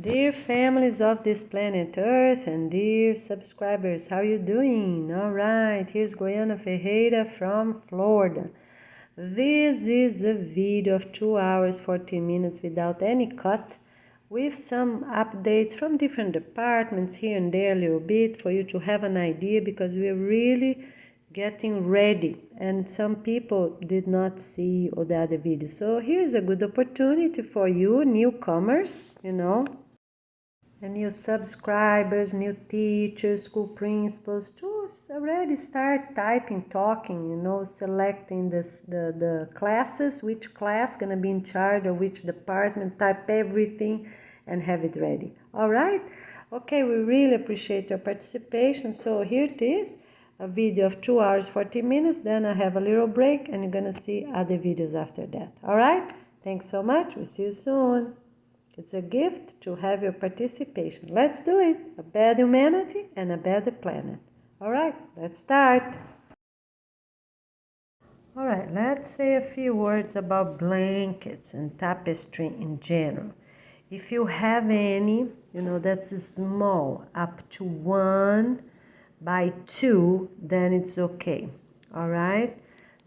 Dear families of this planet Earth and dear subscribers, how you doing? All right, here's Goiana Ferreira from Florida. This is a video of 2 hours 14 minutes without any cut, with some updates from different departments here and there a little bit for you to have an idea, because we're really getting ready and some people did not see all the other videos. So here's a good opportunity for you newcomers, and new subscribers, new teachers, school principals, to already start typing, talking, selecting the classes, which class gonna be in charge of which department, type everything and have it ready. All right? Okay, we really appreciate your participation. So here it is, a video of 2 hours, 40 minutes. Then I have a little break and you're gonna see other videos after that. All right? Thanks so much. We'll see you soon. It's a gift to have your participation. Let's do it. A better humanity and a better planet. All right, let's start. All right, let's say a few words about blankets and tapestry in general. If you have any, that's small, up to 1 by 2, then it's okay. All right,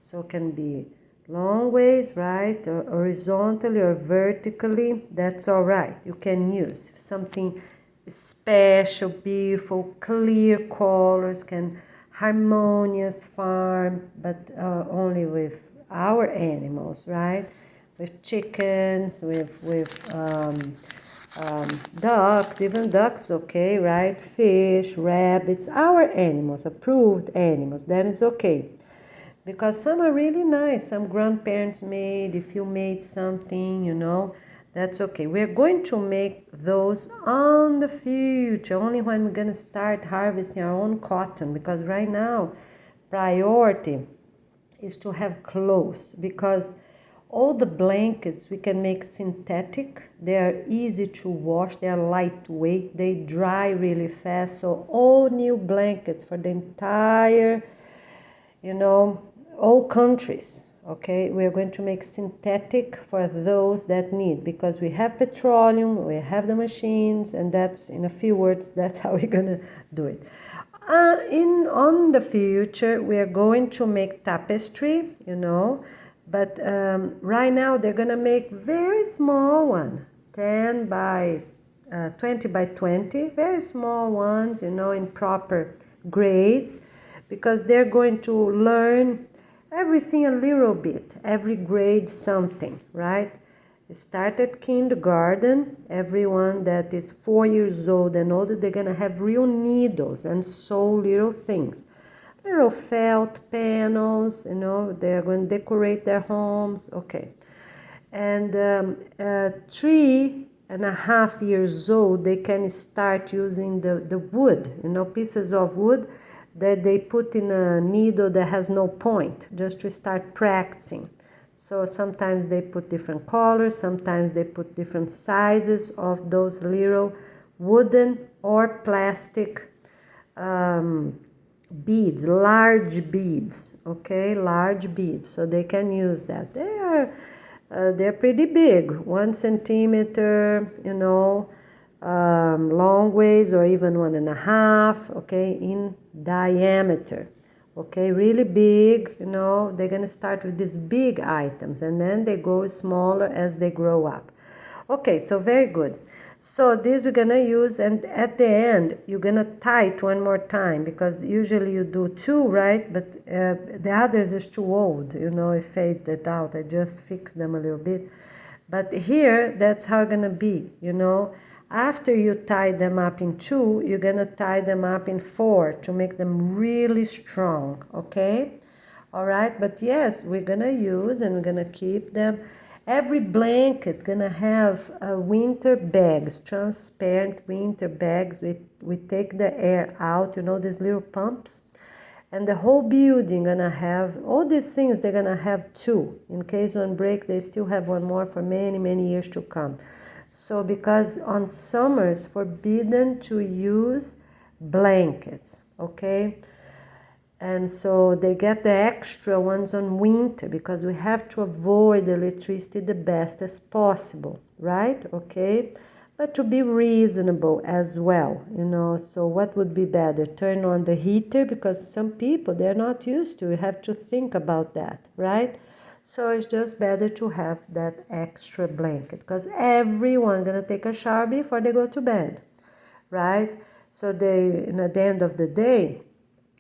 so it can be long ways, right, or horizontally or vertically, that's all right. You can use something special, beautiful, clear colors, can harmonious farm, but only with our animals, right? With chickens, with ducks, even ducks, okay, right? Fish, rabbits, our animals, approved animals, then it's okay. Because some are really nice, some grandparents made, if you made something, that's okay. We're going to make those on the future, only when we're going to start harvesting our own cotton, because right now, priority is to have clothes, because all the blankets we can make synthetic, they are easy to wash, they are lightweight, they dry really fast, so all new blankets for the entire, all countries, okay, we're going to make synthetic for those that need, because we have petroleum, we have the machines, and that's, in a few words, that's how we're gonna do it. On the future, we are going to make tapestry, but right now they're gonna make very small one, 10 by 20 by 20, very small ones, in proper grades, because they're going to learn everything a little bit, every grade something, right? Start at kindergarten, everyone that is 4 years old and older, they're gonna have real needles and sew little things. Little felt panels, they're going to decorate their homes, okay. And 3.5 years old, they can start using the wood, pieces of wood that they put in a needle that has no point, just to start practicing. So sometimes they put different colors, sometimes they put different sizes of those little wooden or plastic beads, large beads, okay, large beads, so they can use that. They're pretty big, 1 centimeter, long ways, or even 1.5, okay, in diameter, okay, really big, they're gonna start with these big items and then they go smaller as they grow up. Okay, so very good. So this we're gonna use, and at the end you're gonna tie it one more time, because usually you do 2, right? But the others is too old, it faded out. I just fixed them a little bit. But here, that's how it's gonna be, After you tie them up in 2, you're gonna tie them up in 4 to make them really strong, okay? All right, but yes, we're gonna use and we're gonna keep them. Every blanket gonna have winter bags, transparent winter bags. We take the air out, these little pumps. And the whole building gonna have, all these things they're gonna have 2. In case one break, they still have one more for many, many years to come. So because on summers, forbidden to use blankets, okay? And so they get the extra ones on winter, because we have to avoid electricity the best as possible, right? Okay, but to be reasonable as well, you know. So what would be better? Turn on the heater, because some people, they're not used to, you have to think about that, right? So it's just better to have that extra blanket, because everyone gonna take a shower before they go to bed, right? So they, at the end of the day,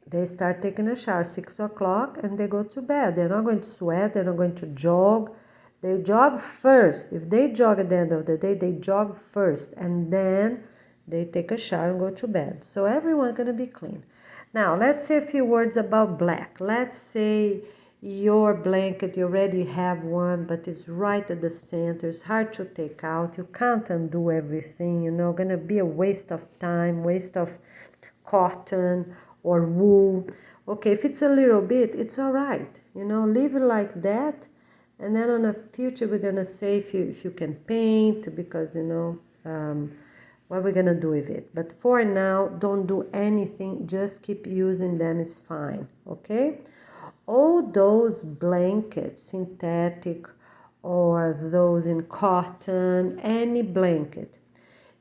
they start taking a shower 6 o'clock and they go to bed. They're not going to sweat, they're not going to jog. They jog first. If they jog at the end of the day, they jog first and then they take a shower and go to bed. So everyone's gonna be clean. Now, let's say a few words about black. Let's say your blanket, you already have one, but it's right at the center. It's hard to take out. You can't undo everything, you know, gonna be a waste of time, waste of cotton or wool. Okay, if it's a little bit, it's all right, you know, leave it like that. And then on the future, we're gonna say if you can paint, because, you know, what we're gonna do with it. But for now, don't do anything, just keep using them, it's fine, okay? All those blankets, synthetic or those in cotton, any blanket,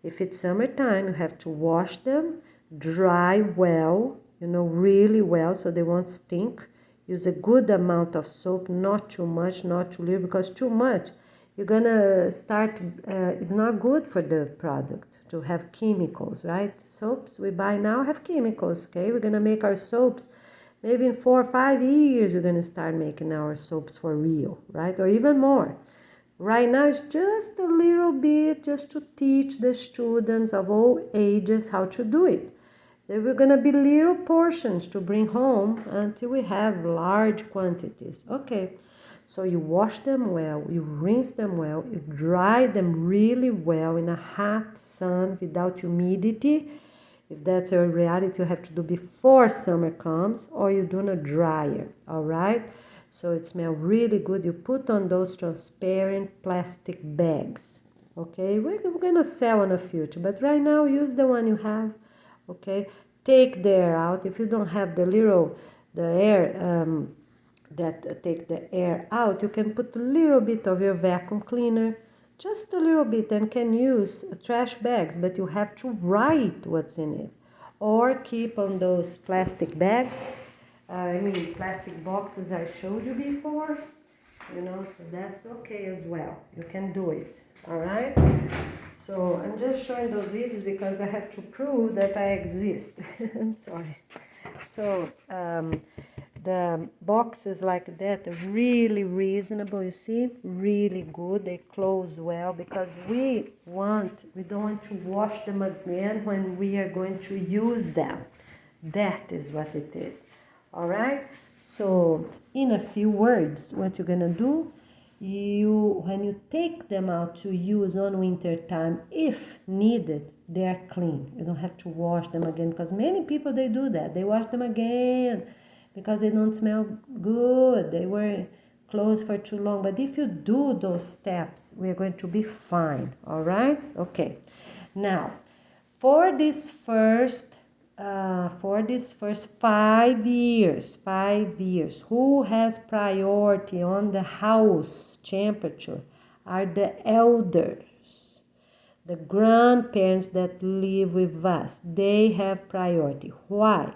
if it's summertime, you have to wash them, dry well, you know, really well, so they won't stink. Use a good amount of soap, not too much, not too little, because too much, you're gonna start, it's not good for the product to have chemicals, right? Soaps we buy now have chemicals, okay? We're gonna make our soaps, maybe in 4 or 5 years, we're gonna start making our soaps for real, right? Or even more. Right now, it's just a little bit, just to teach the students of all ages how to do it. There were gonna be little portions to bring home until we have large quantities. Okay, so you wash them well, you rinse them well, you dry them really well in a hot sun without humidity. If that's a reality, you have to do before summer comes, or you do in a dryer, all right? So it smells really good. You put on those transparent plastic bags, okay? We're gonna sell in the future, but right now use the one you have, okay? Take the air out. If you don't have the air that take the air out, you can put a little bit of your vacuum cleaner, just a little bit, and can use trash bags, but you have to write what's in it. Or keep on those plastic bags, plastic boxes I showed you before, you know, so that's okay as well. You can do it, all right? So I'm just showing those videos because I have to prove that I exist. I'm sorry. So the boxes like that are really reasonable, you see, really good. They close well because we don't want to wash them again when we are going to use them. That is what it is. All right, so in a few words, what you're gonna do, when you take them out to use on winter time, if needed, they are clean. You don't have to wash them again, because many people, they do that. They wash them again because they don't smell good. They were closed for too long. But if you do those steps, we're going to be fine. All right, okay. Now, for this first 5 years, who has priority on the house temperature are the elders, the grandparents that live with us. They have priority. Why?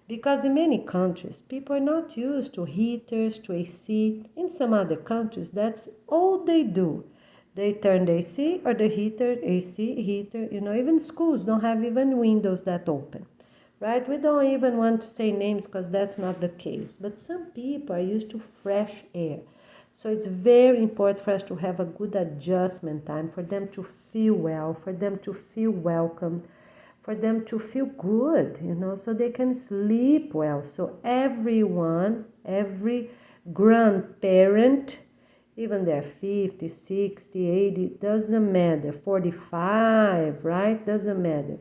Because in many countries, people are not used to heaters, to AC. In some other countries, that's all they do. They turn the AC or the heater, AC, heater, you know, even schools don't have even windows that open, right? We don't even want to say names because that's not the case. But some people are used to fresh air. So it's very important for us to have a good adjustment time, for them to feel well, for them to feel welcomed, for them to feel good, you know, so they can sleep well. So everyone, every grandparent, even they're 50, 60, 80, doesn't matter, 45, right? Doesn't matter.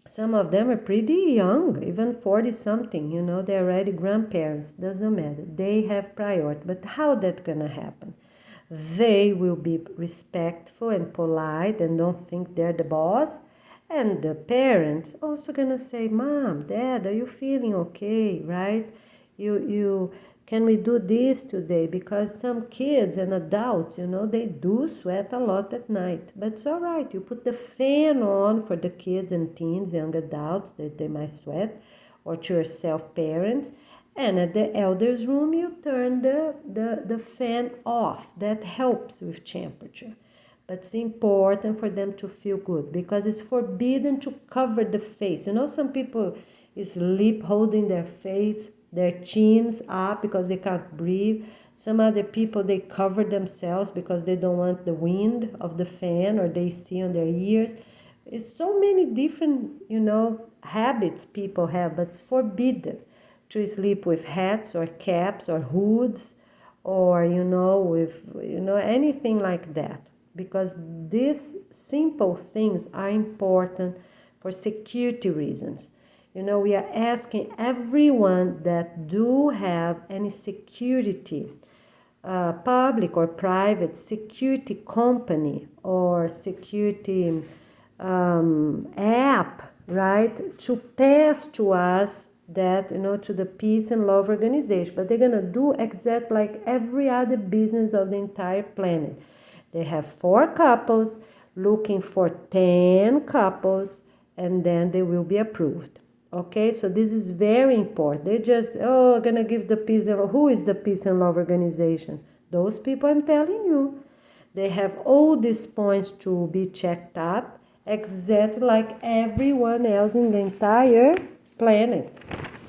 Some of them are pretty young, even 40 something, you know, they're already grandparents, doesn't matter. They have priority. But how that's gonna happen? They will be respectful and polite and don't think they're the boss. And the parents also gonna say, Mom, Dad, are you feeling okay, right? can we do this today? Because some kids and adults, they do sweat a lot at night. But it's all right. You put the fan on for the kids and teens, young adults, that they might sweat, or to yourself, parents. And at the elders' room, you turn the fan off. That helps with temperature. But it's important for them to feel good because it's forbidden to cover the face. Some people sleep holding their face, their chins up because they can't breathe. Some other people, they cover themselves because they don't want the wind of the fan, or they see on their ears. It's so many different, habits people have, but it's forbidden to sleep with hats or caps or hoods or, with, anything like that. Because these simple things are important for security reasons. We are asking everyone that do have any security, public or private security company or security app, right, to pass to us that, to the Peace and Love Organization. But they're going to do exactly like every other business of the entire planet. They have 4 couples looking for 10 couples, and then they will be approved. Okay, so this is very important. They just, gonna give the Peace and Love. Who is the Peace and Love Organization? Those people I'm telling you. They have all these points to be checked up, exactly like everyone else in the entire planet,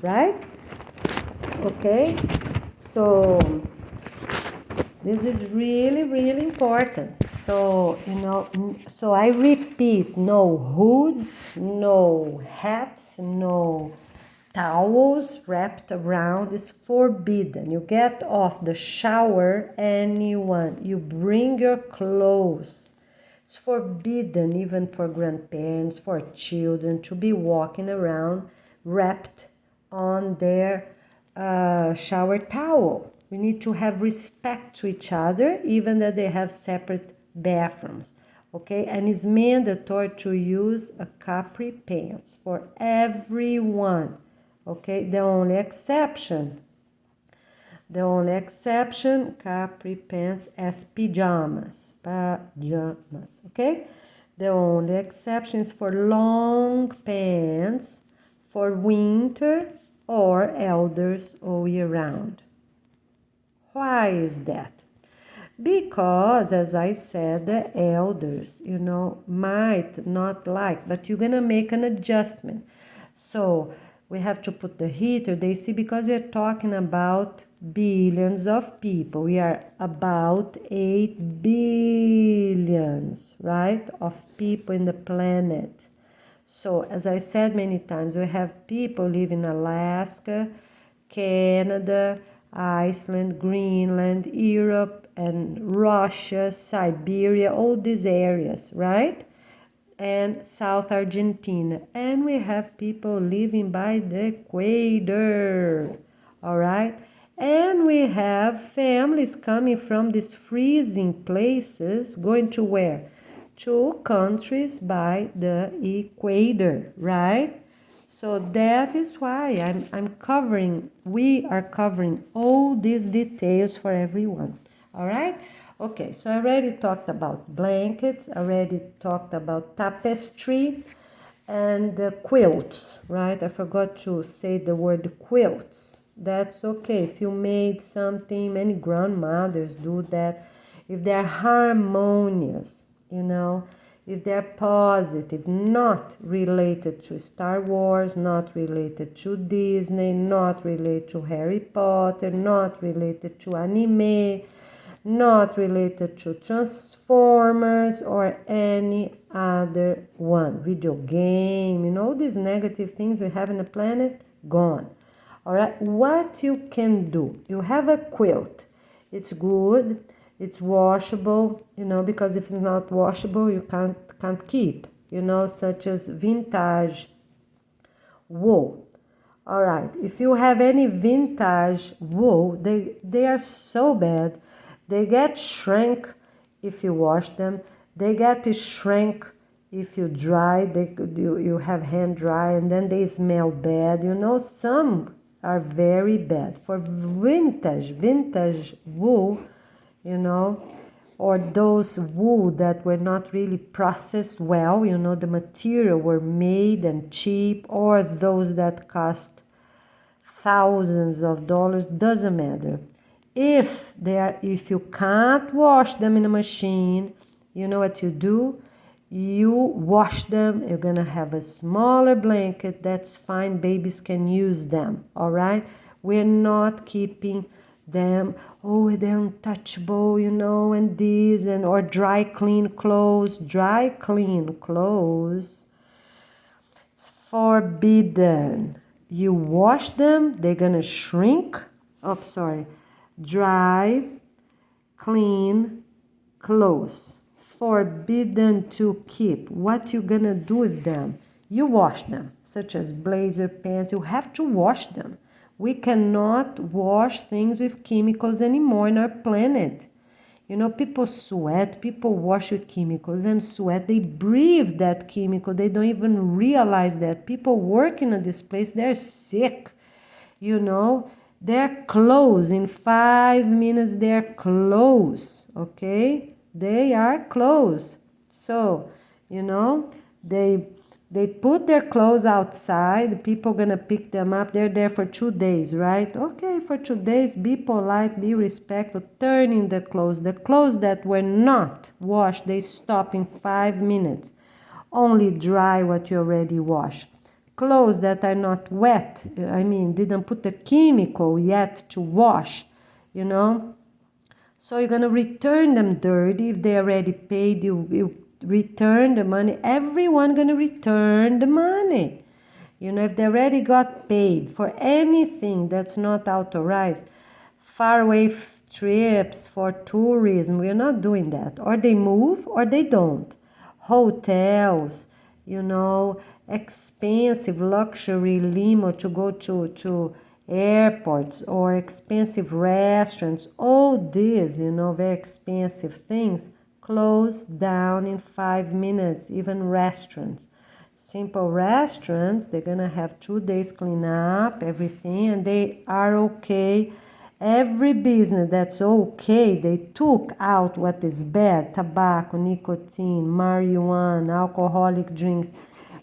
right? Okay, so this is really, really important. So, so I repeat, no hoods, no hats, no towels wrapped around is forbidden. You get off the shower, anyone, you bring your clothes. It's forbidden even for grandparents, for children to be walking around wrapped on their shower towel. We need to have respect to each other, even that they have separate bathrooms, okay? And it's mandatory to use a capri pants for everyone, okay? The only exception, capri pants as pajamas, okay? The only exception is for long pants for winter or elders all year round. Why is that? Because, as I said, the elders, might not like, but you're going to make an adjustment. So we have to put the heater, they see, because we're talking about billions of people. We are about 8 billions, right, of people in the planet. So, as I said many times, we have people living in Alaska, Canada, Iceland, Greenland, Europe, and Russia, Siberia, all these areas, right? And South Argentina. And we have people living by the equator, all right? And we have families coming from these freezing places going to where? To countries by the equator, right? So that is why we are covering all these details for everyone. All right? Okay, so I already talked about blankets, I already talked about tapestry and the quilts, right? I forgot to say the word quilts. That's okay. If you made something, many grandmothers do that. If they're harmonious, if they're positive, not related to Star Wars, not related to Disney, not related to Harry Potter, not related to anime, not related to Transformers or any other one. Video game, all these negative things we have in the planet, gone. All right, what you can do, you have a quilt. It's good. It's washable, because if it's not washable, you can't keep, such as vintage wool. All right, if you have any vintage wool, they are so bad. They get shrink if you wash them. They get to shrink if you dry. You have hand dry, and then they smell bad. Some are very bad. For vintage wool, you know, or those wool that were not really processed well, you know, the material were made and cheap, or those that cost thousands of dollars, doesn't matter. If you can't wash them in a machine, you know what you do? You wash them. You're gonna have a smaller blanket. That's fine. Babies can use them. All right. We're not keeping them. Oh, they're untouchable, you know, and this and or dry clean clothes. Dry clean clothes. It's forbidden. You wash them. They're gonna shrink. Oh, sorry. Dry, clean clothes. Forbidden to keep. What you gonna do with them? You wash them, such as blazer, pants. You have to wash them. We cannot wash things with chemicals anymore in our planet. You know, people sweat, people wash with chemicals and sweat. They breathe that chemical. They don't even realize that. People working at this place, they're sick. You know, they're closed. In 5 minutes, they're closed. Okay? They are closed. So, you know, they put their clothes outside. People gonna pick them up. They're there for 2 days, right? Okay, for 2 days, be polite, be respectful, turn in the clothes. The clothes that were not washed, they stop in 5 minutes. Only dry what you already washed. Clothes that are not wet, I mean, didn't put the chemical yet to wash, you know. So you're gonna return them dirty. If they already paid, you return the money. Everyone gonna return the money. You know, if they already got paid for anything that's not authorized, faraway trips for tourism, we're not doing that. Or they move or they don't. Hotels, you know, expensive luxury limo to go to airports or expensive restaurants, all these, you know, very expensive things, close down in 5 minutes. Even restaurants, simple restaurants, they're gonna have 2 days clean up everything, and they are okay. Every business that's okay, they took out what is bad: tobacco, nicotine, marijuana, alcoholic drinks.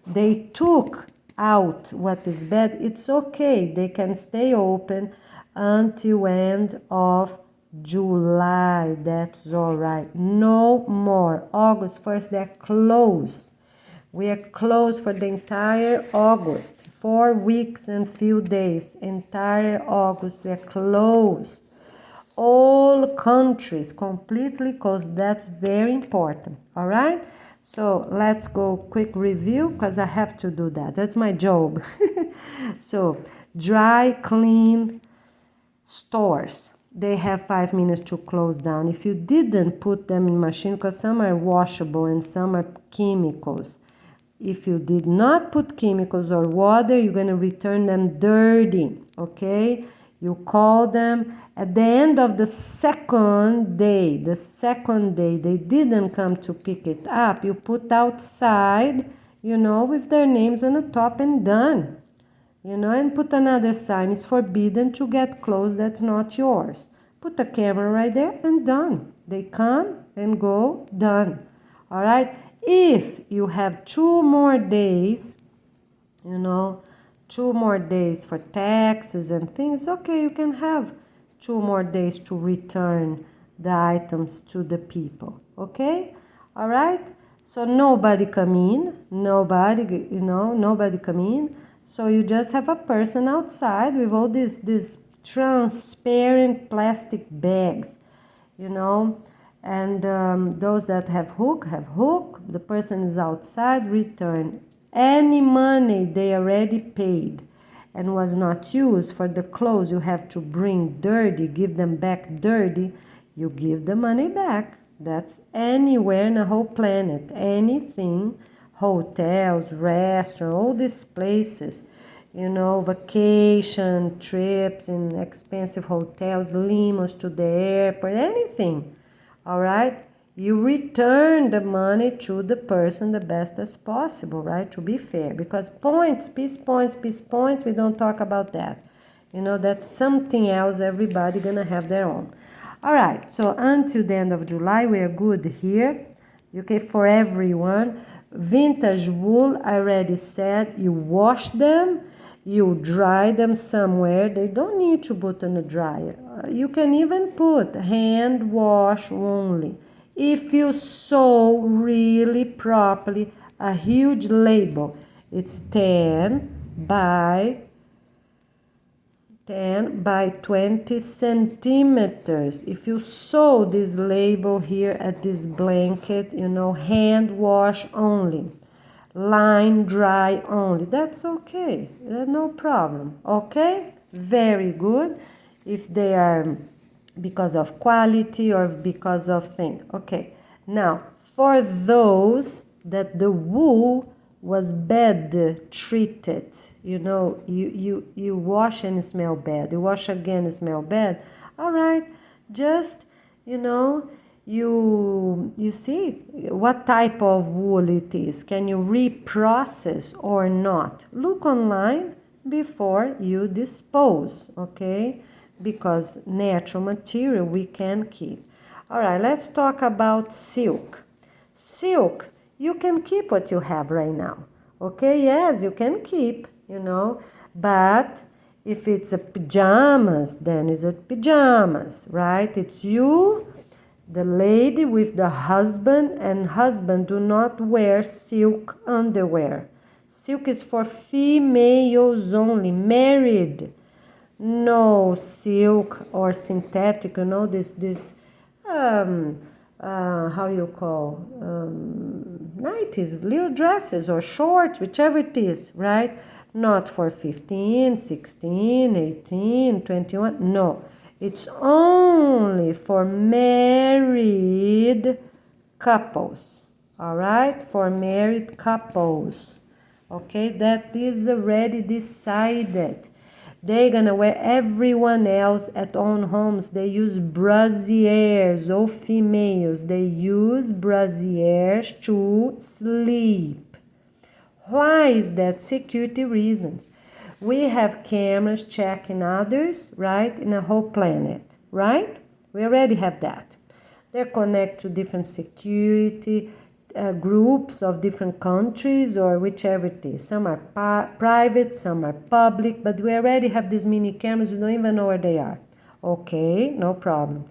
They took out what is bad. It's okay. They can stay open until end of July. That's all right. No more. August 1st, they're closed. We are closed for the entire August. 4 weeks and few days. Entire August, we are closed. All countries completely closed. That's very important. All right? So let's go quick review because I have to do that. That's my job. So dry, clean stores, they have 5 minutes to close down. If you didn't put them in machine, because some are washable and some are chemicals. If you did not put chemicals or water, you're going to return them dirty, okay? You call them at the end of the second day, they didn't come to pick it up. You put outside, you know, with their names on the top and done. You know, and put another sign, it's forbidden to get clothes that's not yours. Put a camera right there and done. They come and go, done. All right? If you have 2 more days, you know, 2 more days for taxes and things, okay, you can have 2 more days to return the items to the people, okay? All right? So nobody come in, nobody come in. So you just have a person outside with all these transparent plastic bags, you know, and those that have hook. The person is outside, return any money they already paid and was not used for the clothes you have to bring dirty, give them back dirty, you give the money back. That's anywhere in the whole planet, anything, hotels, restaurants, all these places, you know, vacation trips in expensive hotels, limos to the airport, anything, all right? You return the money to the person the best as possible, right? To be fair, because points, peace points, we don't talk about that. You know, that's something else. Everybody gonna have their own. All right, so until the end of July, we are good here. Okay, for everyone. Vintage wool, I already said, you wash them, you dry them somewhere. They don't need to put in a dryer. You can even put hand wash only. If you sew really properly, a huge label. It's 10 by 20 centimeters. If you sew this label here at this blanket, you know, hand wash only, line dry only, that's okay, no problem. Okay, very good. If they are because of quality or because of thing. Okay, now for those that the wool was bad treated, you know, you wash and smell bad, you wash again and smell bad. All right, just, you know, you see what type of wool it is. Can you reprocess or not? Look online before you dispose, okay? Because natural material we can keep. All right, let's talk about silk. Silk, you can keep what you have right now. Okay, yes, you can keep, you know, but if it's a pajamas, then it's a pajamas, right? It's you, the lady with the husband, and husband do not wear silk underwear. Silk is for females only, married. No silk or synthetic, you know, this how you call, 90s, little dresses or shorts, whichever it is, right? Not for 15, 16, 18, 21, no. It's only for married couples, all right? For married couples, okay? That is already decided. They're gonna wear, everyone else at own homes, they use brassieres, or females, they use brassieres to sleep. Why is that? Security reasons. We have cameras checking others, right, in a whole planet, right? We already have that. They're connected to different security groups of different countries or whichever it is. Some are private, some are public, but we already have these mini cameras, we don't even know where they are. Okay, no problem.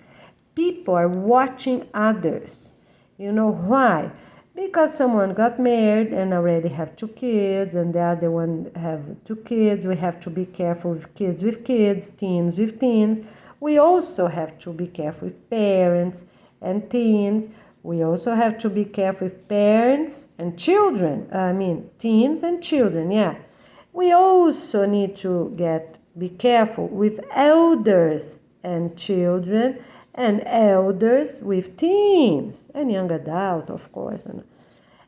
People are watching others. You know why? Because someone got married and already have 2 kids, and the other one have 2 kids. We have to be careful with kids, teens with teens. We also have to be careful with parents and teens. We also have to be careful with parents and children. Teens and children, yeah. We also need to be careful with elders and children, and elders with teens and young adult, of course.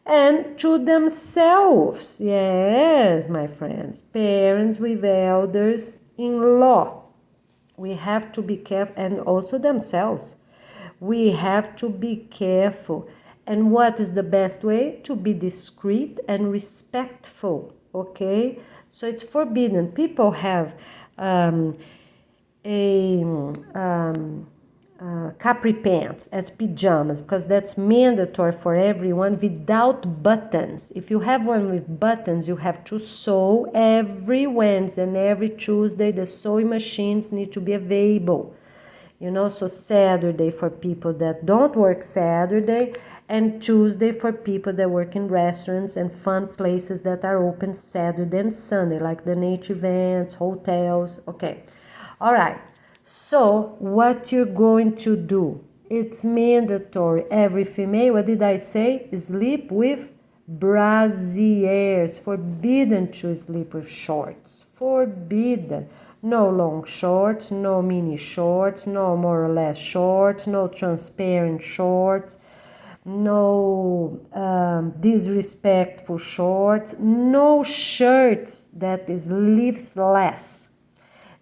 And to themselves, yes, my friends, parents with elders-in-law. We have to be careful, and also themselves. We have to be careful. And what is the best way? To be discreet and respectful, okay? So it's forbidden. People have capri pants as pajamas because that's mandatory for everyone without buttons. If you have one with buttons, you have to sew every Wednesday and every Tuesday. The sewing machines need to be available. You know, so Saturday for people that don't work Saturday, and Tuesday for people that work in restaurants and fun places that are open Saturday and Sunday, like the native events, hotels. Okay, all right. So what you're going to do, it's mandatory. Every female, what did I say? Sleep with brassieres. Forbidden to sleep with shorts. Forbidden. No long shorts, no mini shorts, no more or less shorts, no transparent shorts, no disrespectful shorts, no shirts that is sleeveless.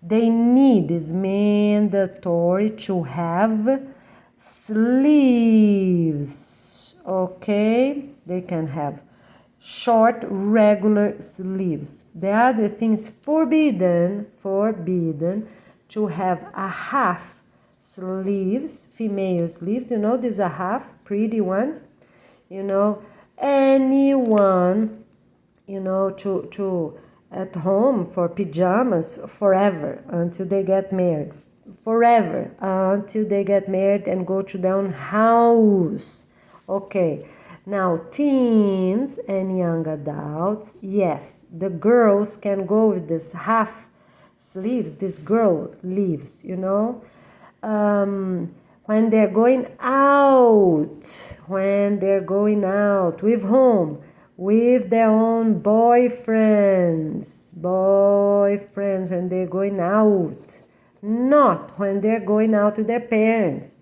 They need, is mandatory to have sleeves, okay? They can have short regular sleeves. The other thing is forbidden to have a half sleeves, female sleeves, you know, these are half, pretty ones, you know, anyone, you know, to at home for pajamas forever until they get married, forever until they get married and go to their own house. Okay, now teens and young adults, yes, the girls can go with this half sleeves, this girl leaves, you know, when they're going out, with whom? With their own boyfriends, when they're going out, not when they're going out with their parents,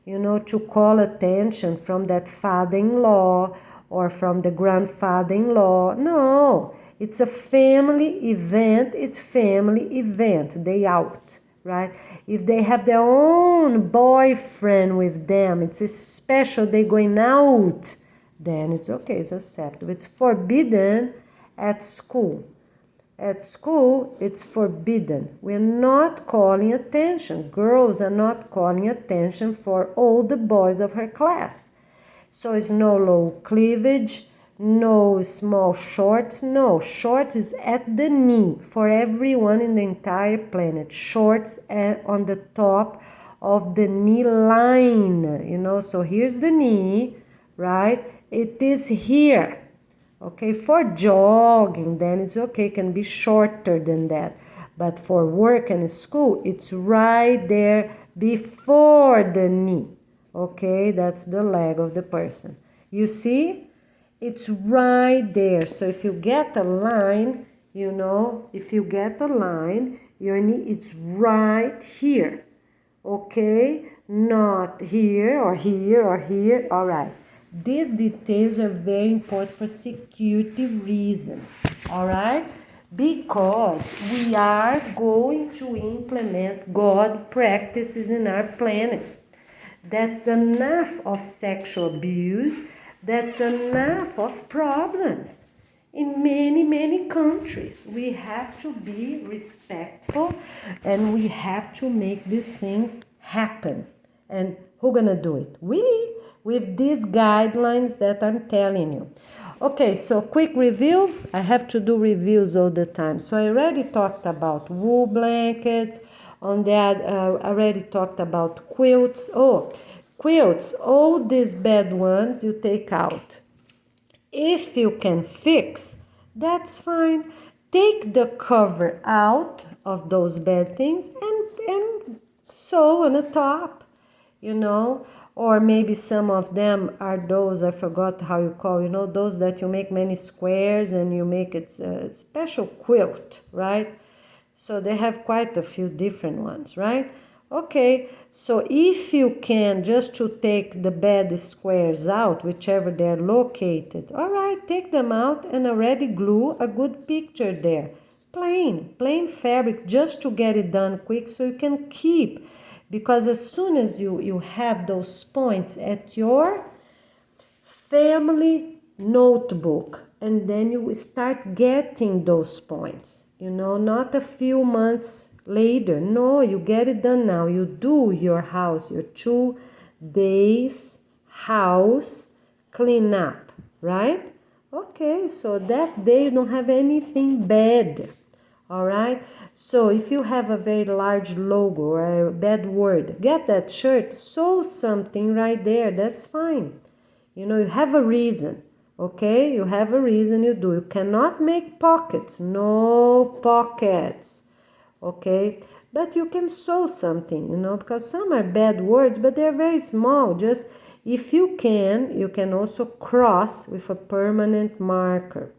you know, to call attention from that father-in-law or from the grandfather-in-law. No, it's a family event, they out, right? If they have their own boyfriend with them, it's a special day going out, then it's okay, it's acceptable. It's forbidden at school. At school, it's forbidden. We're not calling attention. Girls are not calling attention for all the boys of her class. So it's no low cleavage, no small shorts. No, shorts is at the knee for everyone in the entire planet. Shorts on the top of the knee line, you know. So here's the knee, right? It is here. Okay, for jogging, then it's okay, can be shorter than that. But for work and school, it's right there before the knee. Okay, that's the leg of the person. You see? It's right there. So if you get a line, you know, your knee, it's right here. Okay? Not here or here or here. All right. These details are very important for security reasons, all right? Because we are going to implement God practices in our planet. That's enough of sexual abuse. That's enough of problems. In many, many countries, we have to be respectful and we have to make these things happen. And who's gonna do it? We, with these guidelines that I'm telling you. Okay, so quick review. I have to do reviews all the time. So I already talked about wool blankets. On that, I already talked about quilts. Oh, quilts, all these bad ones you take out. If you can fix, that's fine. Take the cover out of those bad things and sew on the top, you know. Or maybe some of them are those, I forgot how you call, you know, those that you make many squares and you make it a special quilt, right? So they have quite a few different ones, right? Okay, so if you can, just to take the bad squares out, whichever they're located, all right, take them out and already glue a good picture there. Plain fabric, just to get it done quick so you can keep. Because as soon as you have those points at your family notebook, and then you start getting those points, you know, not a few months later. No, you get it done now. You do your house, your 2 days house cleanup, right? Okay, so that day you don't have anything bad. All right, so if you have a very large logo or a bad word, get that shirt, sew something right there, that's fine. You know, you have a reason, okay? You have a reason you do. You cannot make pockets, no pockets, okay? But you can sew something, you know, because some are bad words, but they're very small. Just, if you can also cross with a permanent marker.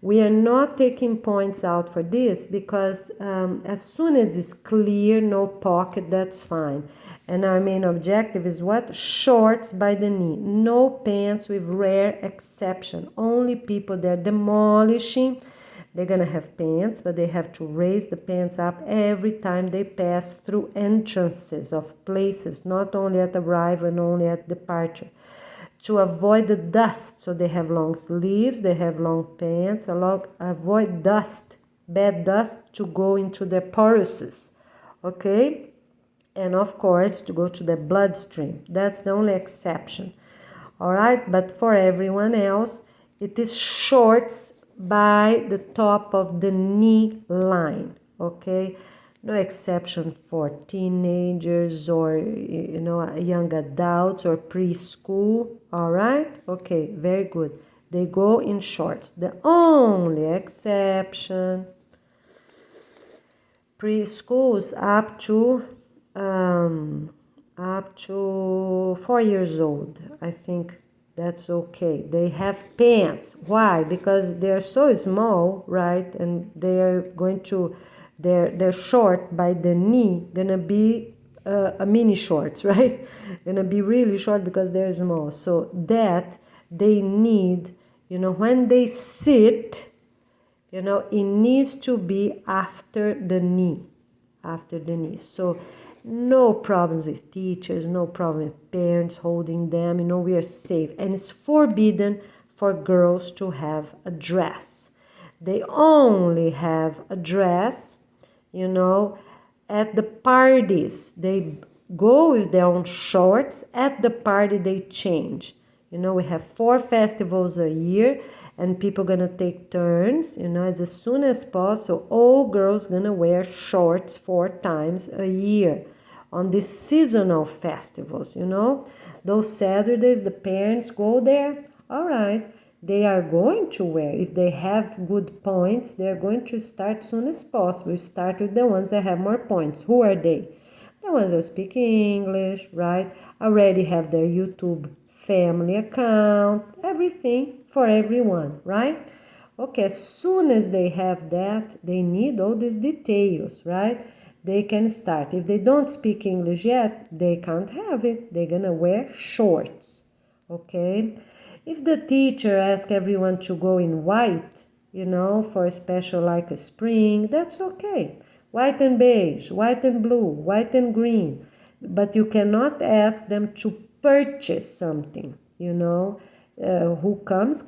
We are not taking points out for this because as soon as it's clear, no pocket, that's fine. And our main objective is what? Shorts by the knee. No pants with rare exception. Only people they're demolishing, they're going to have pants, but they have to raise the pants up every time they pass through entrances of places, not only at arrival and only at departure. to avoid the dust. So they have long sleeves, they have long pants, avoid dust, bad dust to go into their porises, okay? And of course, to go to the bloodstream. That's the only exception, all right? But for everyone else, it is shorts by the top of the knee line, okay? No exception for teenagers or, you know, young adults or preschool, all right? Okay, very good. They go in shorts. The only exception, preschools up to 4 years old. I think that's okay. They have pants. Why? Because they're so small, right? And they're going to, they're short by the knee, gonna be a mini shorts, right? Gonna be really short because they're small. So that they need, you know, when they sit, you know, it needs to be after the knee, So no problems with teachers, no problem with parents holding them, you know, we are safe. And it's forbidden for girls to have a dress. They only have a dress, you know, at the parties. They go with their own shorts. At the party, they change. You know, we have 4 festivals a year, and people gonna take turns, you know, as soon as possible. All girls gonna wear shorts 4 times a year on these seasonal festivals, you know. Those Saturdays, the parents go there, all right, they are going to wear. If they have good points, they're going to start as soon as possible. Start with the ones that have more points. Who are they? The ones that speak English, right? Already have their YouTube family account, everything for everyone, right? Okay, as soon as they have that, they need all these details, right? They can start. If they don't speak English yet, they can't have it. They're gonna wear shorts, okay? If the teacher asks everyone to go in white, you know, for a special like a spring, that's okay. White and beige, white and blue, white and green. But you cannot ask them to purchase something, you know. Who comes,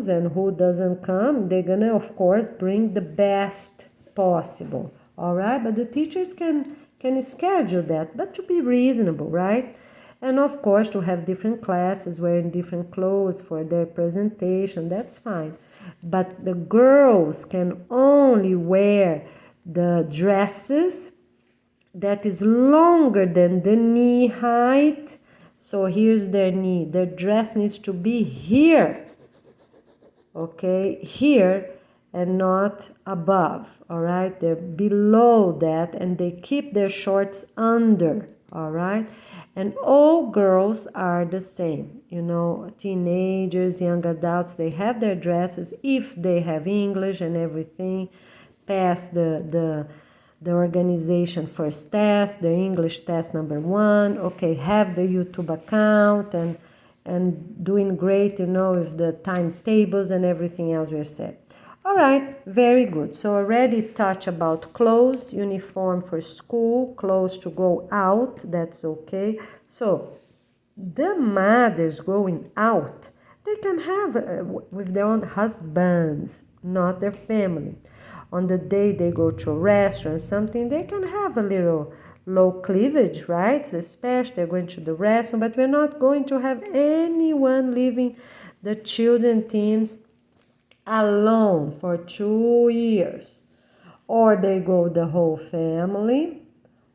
and who doesn't come, they're gonna, of course, bring the best possible, all right? But the teachers can schedule that, but to be reasonable, right? And of course, to have different classes wearing different clothes for their presentation, that's fine. But the girls can only wear the dresses that is longer than the knee height. So here's their knee. Their dress needs to be here, okay, here, and not above, all right? They're below that, and they keep their shorts under, all right? And all girls are the same, you know, teenagers, young adults, they have their dresses if they have English and everything, pass the organization first test, the English test number 1, okay, have the YouTube account and doing great, you know, with the timetables and everything else we said. All right, very good. So already touch about clothes, uniform for school, clothes to go out, that's okay. So the mothers going out, they can have with their own husbands, not their family. On the day they go to a restaurant, something, they can have a little low cleavage, right? Especially they're going to the restaurant, but we're not going to have anyone leaving the children, teens alone for 2 years. Or they go the whole family,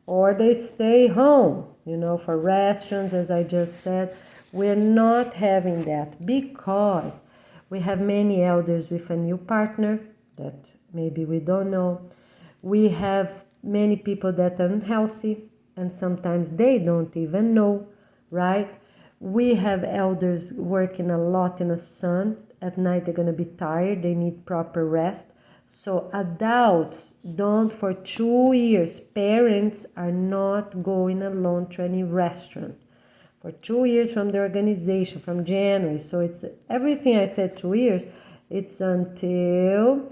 or they stay home, you know, for restaurants, as I just said. We're not having that because we have many elders with a new partner that maybe we don't know. We have many people that are unhealthy, and sometimes they don't even know, right? We have elders working a lot in the sun. At night, they're going to be tired. They need proper rest. So adults don't, for 2 years, parents are not going alone to any restaurant. For 2 years from the organization, from January. So it's everything I said 2 years. It's until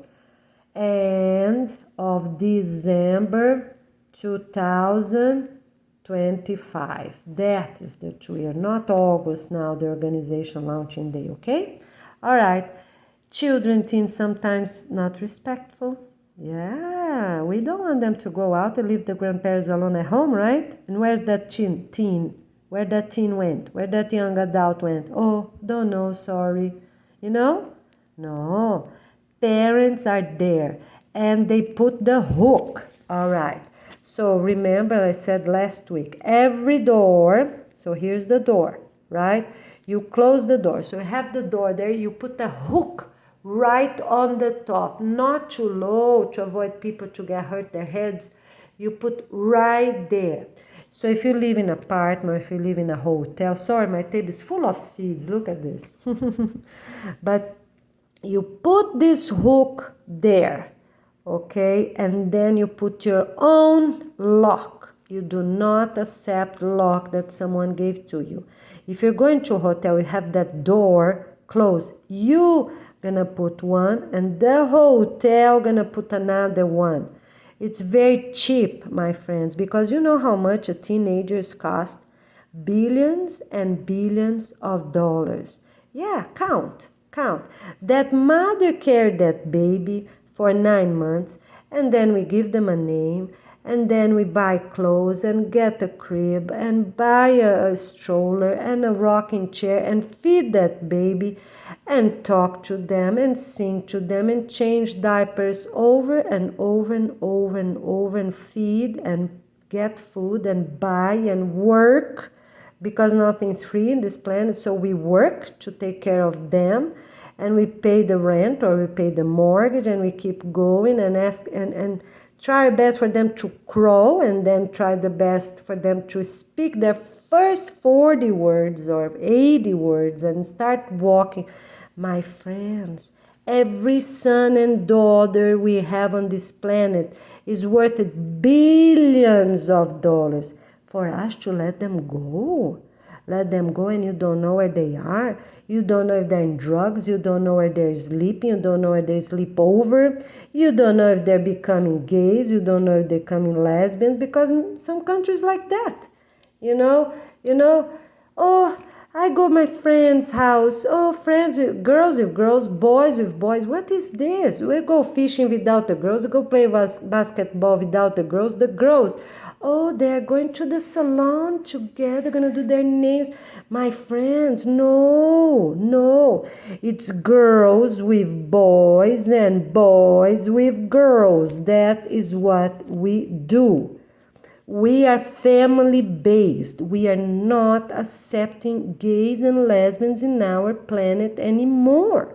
end of December 2020. 25. That is the true year, not August now, the organization launching day, okay? All right. Children, teens, sometimes not respectful. Yeah, we don't want them to go out and leave the grandparents alone at home, right? And where's that teen? Where that teen went? Where that young adult went? Oh, don't know, sorry. You know? No. Parents are there and they put the hook. All right. So remember I said last week, every door, so here's the door, right? You close the door. So you have the door there, you put the hook right on the top, not too low to avoid people to get hurt their heads. You put right there. So if you live in an apartment, if you live in a hotel, sorry, my table is full of seeds, look at this. But you put this hook there, okay, and then you put your own lock. You do not accept lock that someone gave to you. If you're going to a hotel, you have that door closed. You gonna put one and the hotel gonna put another one. It's very cheap, my friends, because you know how much a teenagers cost? Billions and billions of dollars. Yeah, count. That mother carried that baby for 9 months, and then we give them a name, and then we buy clothes and get a crib and buy a stroller and a rocking chair and feed that baby and talk to them and sing to them and change diapers over and over and over and over and feed and get food and buy and work, because nothing's free in this planet. So we work to take care of them, and we pay the rent or we pay the mortgage, and we keep going and ask and try our best for them to crawl, and then try the best for them to speak their first 40 words or 80 words and start walking. My friends, every son and daughter we have on this planet is worth billions of dollars. For us to let them go. Let them go, and you don't know where they are. You don't know if they're in drugs. You don't know where they're sleeping. You don't know where they sleep over. You don't know if they're becoming gays. You don't know if they're becoming lesbians, because in some countries like that, you know, oh, I go to my friend's house. Oh, friends with girls, boys with boys. What is this? We go fishing without the girls. We go play basketball without the girls. The girls, oh, they're going to the salon together, going to do their nails. My friends, no. It's girls with boys and boys with girls. That is what we do. We are family-based. We are not accepting gays and lesbians in our planet anymore.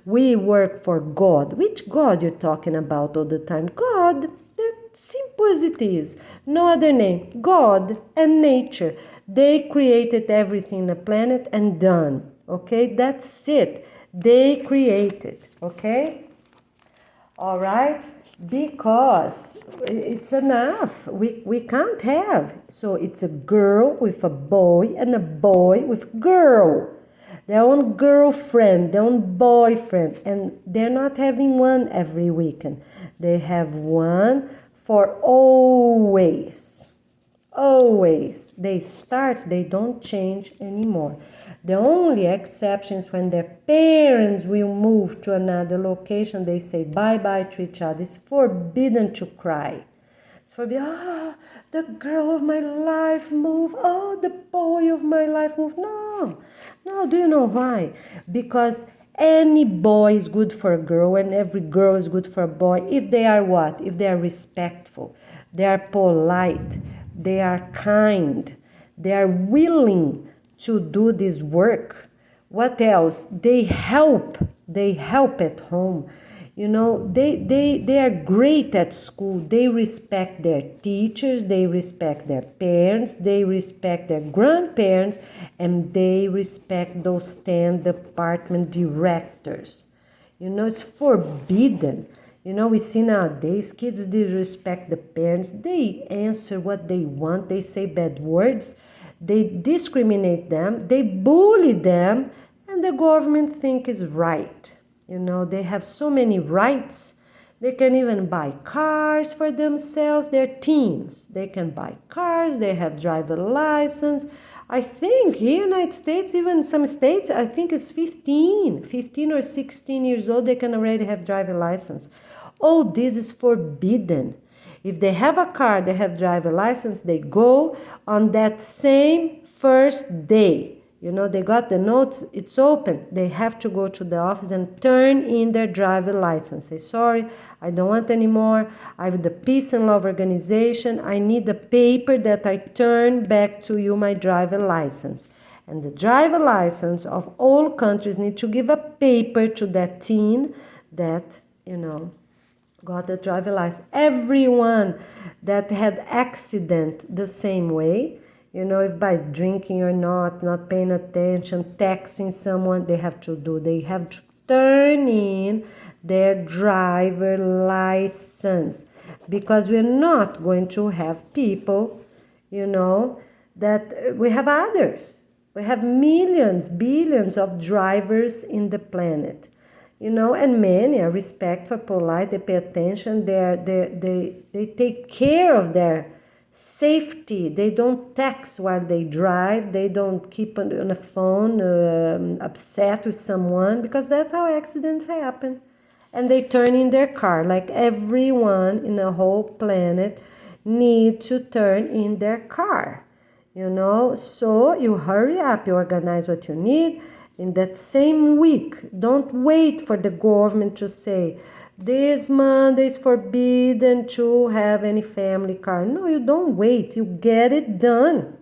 We work for God. Which God you're talking about all the time? God, that's simple as it is. No other name. God and nature. They created everything in the planet and done. Okay, that's it. They created. Okay? All right? Because it's enough. We can't have. So it's a girl with a boy and a boy with girl. Their own girlfriend, their own boyfriend. And they're not having one every weekend. They have one for always. Always. They start, they don't change anymore. The only exception is when their parents will move to another location, they say bye-bye to each other. It's forbidden to cry. It's forbidden, the girl of my life moved. Oh, the boy of my life moved. No, do you know why? Because any boy is good for a girl and every girl is good for a boy if they are what? If they are respectful, they are polite, they are kind, they are willing to do this work. What else? They help at home. You know, they are great at school. They respect their teachers, they respect their parents, they respect their grandparents, and they respect those 10 department directors. You know, it's forbidden. You know, we see nowadays kids disrespect the parents. They answer what they want. They say bad words. They discriminate them. They bully them. And the government think is right. You know, they have so many rights. They can even buy cars for themselves. They're teens. They can buy cars. They have driver license. I think here in the United States, even some states, I think it's 15 or 16 years old, they can already have driver license. Oh, this is forbidden. If they have a car, they have driver license, they go on that same first day. You know, they got the notes, it's open. They have to go to the office and turn in their driver license. Say, sorry, I don't want anymore. I have the Peace and Love organization. I need the paper that I turn back to you, my driver license. And the driver license of all countries need to give a paper to that teen that, you know, got the driver license. Everyone that had accident the same way, you know, if by drinking or not paying attention, texting someone, they have to turn in their driver license, because we're not going to have people, you know, that we have others. We have millions, billions of drivers in the planet, you know, and many are respectful, polite, they pay attention, they take care of their safety. They don't text while they drive. They don't keep on the phone upset with someone, because that's how accidents happen. And they turn in their car. Like everyone in the whole planet need to turn in their car, you know. So you hurry up, you organize what you need in that same week. Don't wait for the government to say, this Monday is forbidden to have any family car. No, you don't wait. You get it done.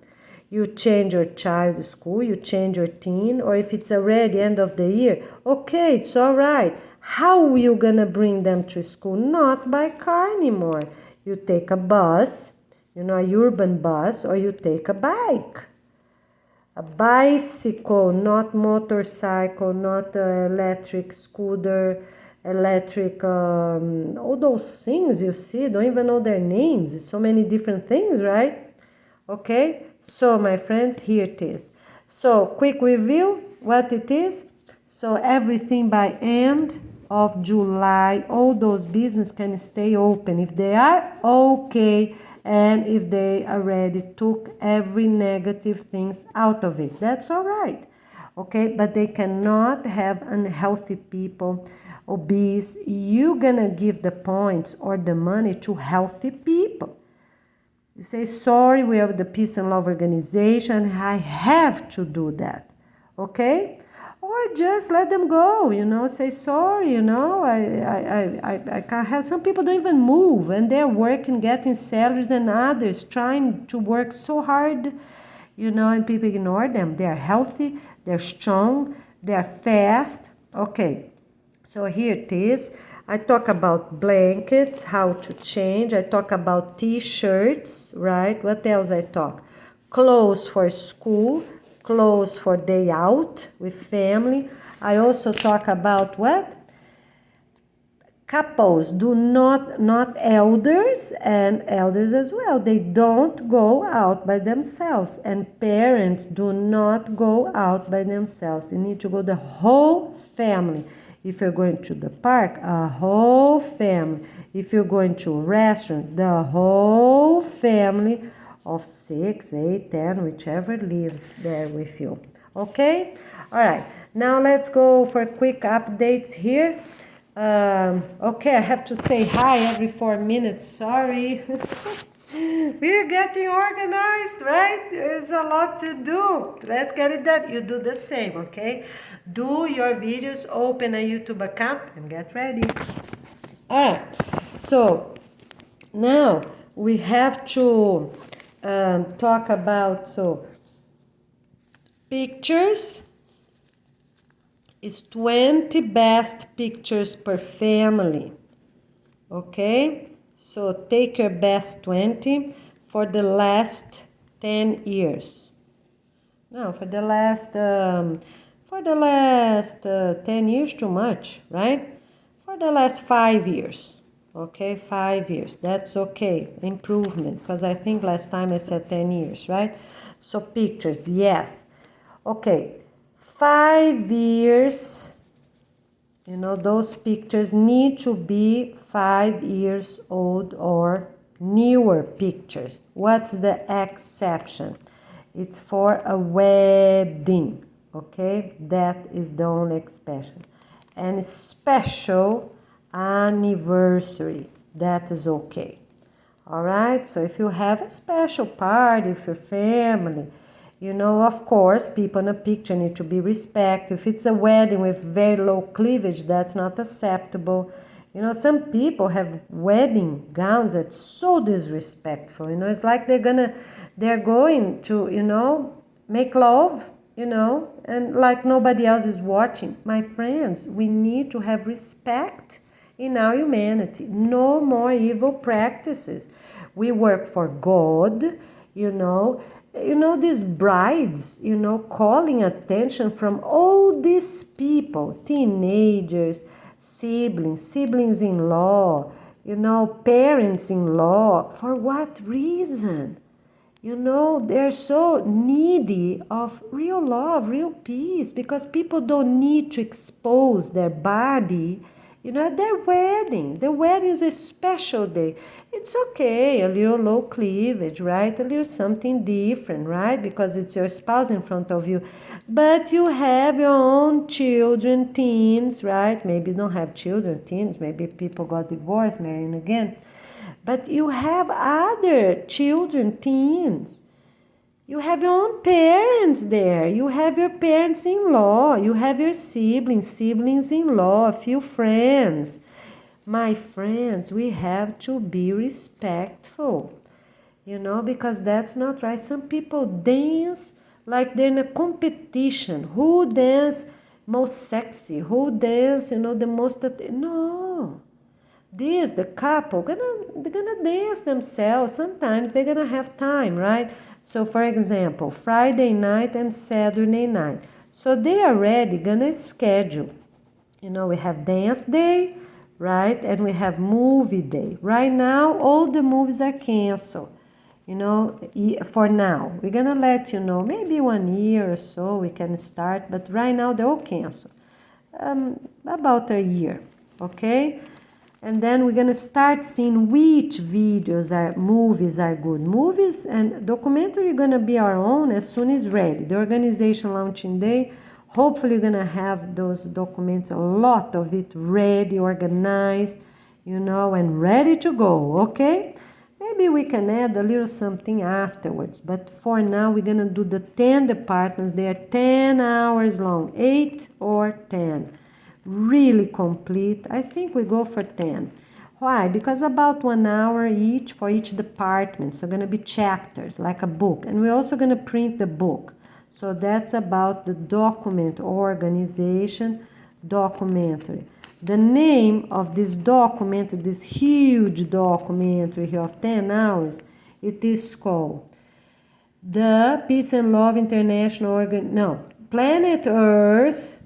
You change your child's school, you change your teen, or if it's already end of the year, okay, it's all right. How are you gonna bring them to school? Not by car anymore. You take a bus, you know, a urban bus, or you take a bike. A bicycle, not motorcycle, not electric scooter, electric, all those things you see, don't even know their names. So many different things, right? Okay, so my friends, here it is. So quick review, what it is. So everything by end of July, all those business can stay open if they are okay, and if they already took every negative things out of it. That's all right. Okay, but they cannot have unhealthy people, obese. You're gonna give the points or the money to healthy people. You say, sorry, we have the Peace and Love organization, I have to do that. Okay? Or just let them go, you know, say sorry, you know, I can't have, some people don't even move, and they're working, getting salaries, and others trying to work so hard, you know, and people ignore them. They're healthy, they're strong, they're fast. Okay, so here it is. I talk about blankets, how to change. I talk about t-shirts, right? What else I talk? Clothes for school, clothes for day out with family. I also talk about what? Couples do not elders, and elders as well. They don't go out by themselves, and parents do not go out by themselves. You need to go the whole family. If you're going to the park, a whole family. If you're going to a restaurant, the whole family of 6, 8, 10, whichever lives there with you. Okay? All right. Now let's go for quick updates here. Okay, I have to say hi every 4 minutes. Sorry. We're getting organized, right? There's a lot to do. Let's get it done. You do the same, okay? Do your videos, open a YouTube account, and get ready. All right. So now we have to talk about pictures. Is 20 best pictures per family. Okay? So take your best 20 for the last 10 years. No, for the last 10 years too much, right? For the last 5 years. Okay, 5 years. That's okay. Improvement, because I think last time I said 10 years, right? So pictures, yes. Okay. 5 years, You know, those pictures need to be 5 years old or newer pictures. What's the exception? It's for a wedding, okay? That is the only exception. And special anniversary, that is okay. All right, so if you have a special party with your family, you know, of course, people in a picture need to be respected. If it's a wedding with very low cleavage, that's not acceptable. You know, some people have wedding gowns that's so disrespectful. You know, it's like they're going to, you know, make love, you know, and like nobody else is watching. My friends, we need to have respect in our humanity. No more evil practices. We work for God, you know, these brides, you know, calling attention from all these people, teenagers, siblings-in-law, you know, parents-in-law. For what reason? You know, they're so needy of real love, real peace, because people don't need to expose their body. You know, their wedding is a special day. It's okay, a little low cleavage, right? A little something different, right? Because it's your spouse in front of you. But you have your own children, teens, right? Maybe you don't have children, teens. Maybe people got divorced, marrying again. But you have other children, teens. You have your own parents there. You have your parents-in-law. You have your siblings-in-law, a few friends. My friends, we have to be respectful, you know, because that's not right. Some people dance like they're in a competition. Who dance most sexy? Who dance, you know, the most... No. The couple, they're gonna dance themselves. Sometimes they're gonna have time, right? So, for example, Friday night and Saturday night. So they are already gonna schedule. You know, we have dance day, right? And we have movie day. Right now, all the movies are canceled. You know, for now. We're gonna let you know, maybe 1 year or so we can start, but right now they're all canceled. About a year, okay? And then we're gonna start seeing which movies are good. Movies and documentary are gonna be our own as soon as ready. The organization launching day, hopefully we're gonna have those documents, a lot of it ready, organized, you know, and ready to go, okay? Maybe we can add a little something afterwards, but for now we're gonna do the 10 departments. They are 10 hours long, 8 or 10. Really complete. I think we go for 10. Why? Because about 1 hour each for each department. So going to be chapters, like a book. And we're also going to print the book. So that's about the document organization documentary. The name of this documentary, this huge documentary here of 10 hours, it is called the Peace and Love International Planet Earth,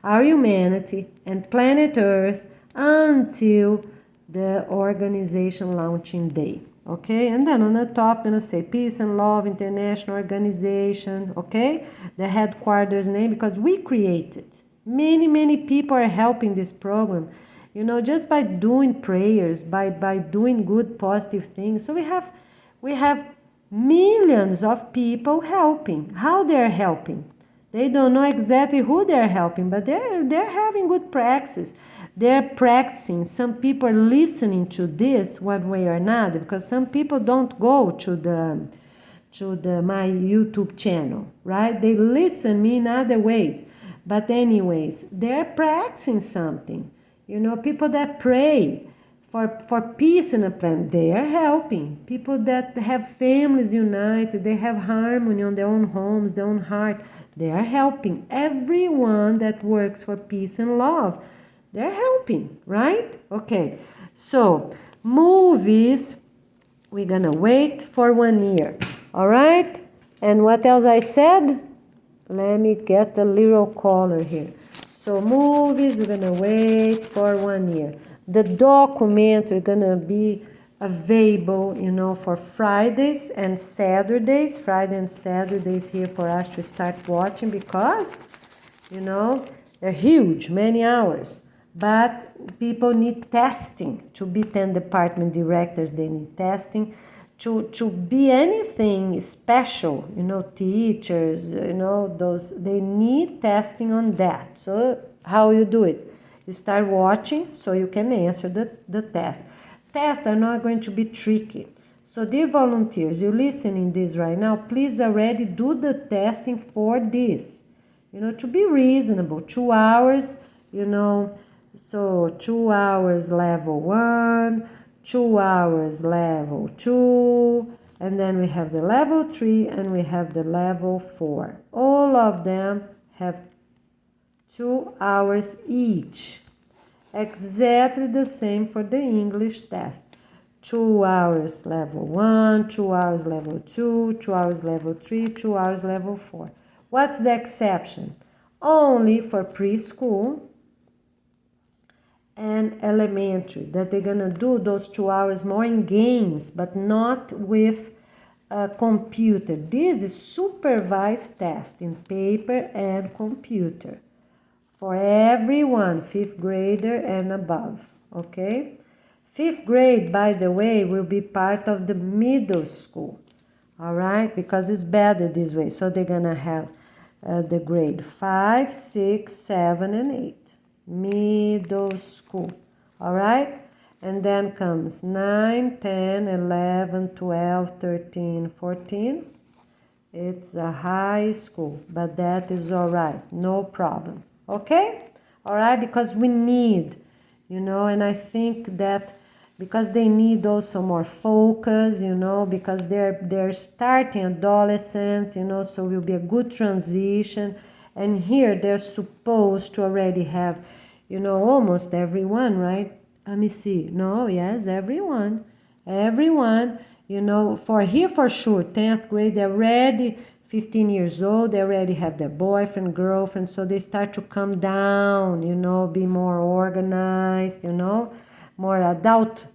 our humanity and Planet Earth until the organization launching day, okay? And then on the top, I'm gonna say Peace and Love International Organization, okay? The headquarters name, because we created. Many people are helping this program, you know, just by doing prayers, by doing good, positive things. So we have millions of people helping. How they're helping? They don't know exactly who they're helping, but they're having good practice. They're practicing. Some people are listening to this one way or another, because some people don't go to my YouTube channel, right? They listen me in other ways. But anyways, they're practicing something. You know, people that pray for peace in the planet, they are helping. People that have families united, they have harmony on their own homes, their own heart, they are helping. Everyone that works for peace and love, they're helping, right? Okay, so movies, we're gonna wait for 1 year, all right? And what else I said? Let me get the little color here. So movies, we're gonna wait for 1 year. The documentary gonna be available, you know, for Fridays and Saturdays. Friday and Saturdays here for us to start watching, because you know, they're huge, many hours. But people need testing. To be 10 department directors, they need testing. To be anything special, you know, teachers, you know, those, they need testing on that. So how you do it? You start watching so you can answer the test. Tests are not going to be tricky. So dear volunteers, you're listening this right now, please already do the testing for this. You know, to be reasonable, 2 hours, you know, so 2 hours level 1, 2 hours level 2, and then we have the level 3 and we have the level 4. All of them have 2 hours each. Exactly the same for the English test. 2 hours level 1, 2 hours level 2, 2 hours level 3, 2 hours level 4. What's the exception? Only for preschool and elementary, that they're gonna do those 2 hours more in games, but not with a computer. This is supervised test in paper and computer for everyone, 5th grader and above, okay? 5th grade, by the way, will be part of the middle school, all right? Because it's better this way. So they're gonna have the grade 5, 6, 7, and 8, middle school, all right? And then comes 9, 10, 11, 12, 13, 14. It's a high school, but that is all right, no problem, okay? All right, because we need, you know, and I think that because they need also more focus, you know, because they're starting adolescence, you know, so it will be a good transition. And here they're supposed to already have, you know, almost everyone, right? Let me see. No, yes, everyone. Everyone, you know, for here for sure, 10th grade, they're already 15 years old, they already have their boyfriend, girlfriend, so they start to come down, you know, be more organized, you know, more adult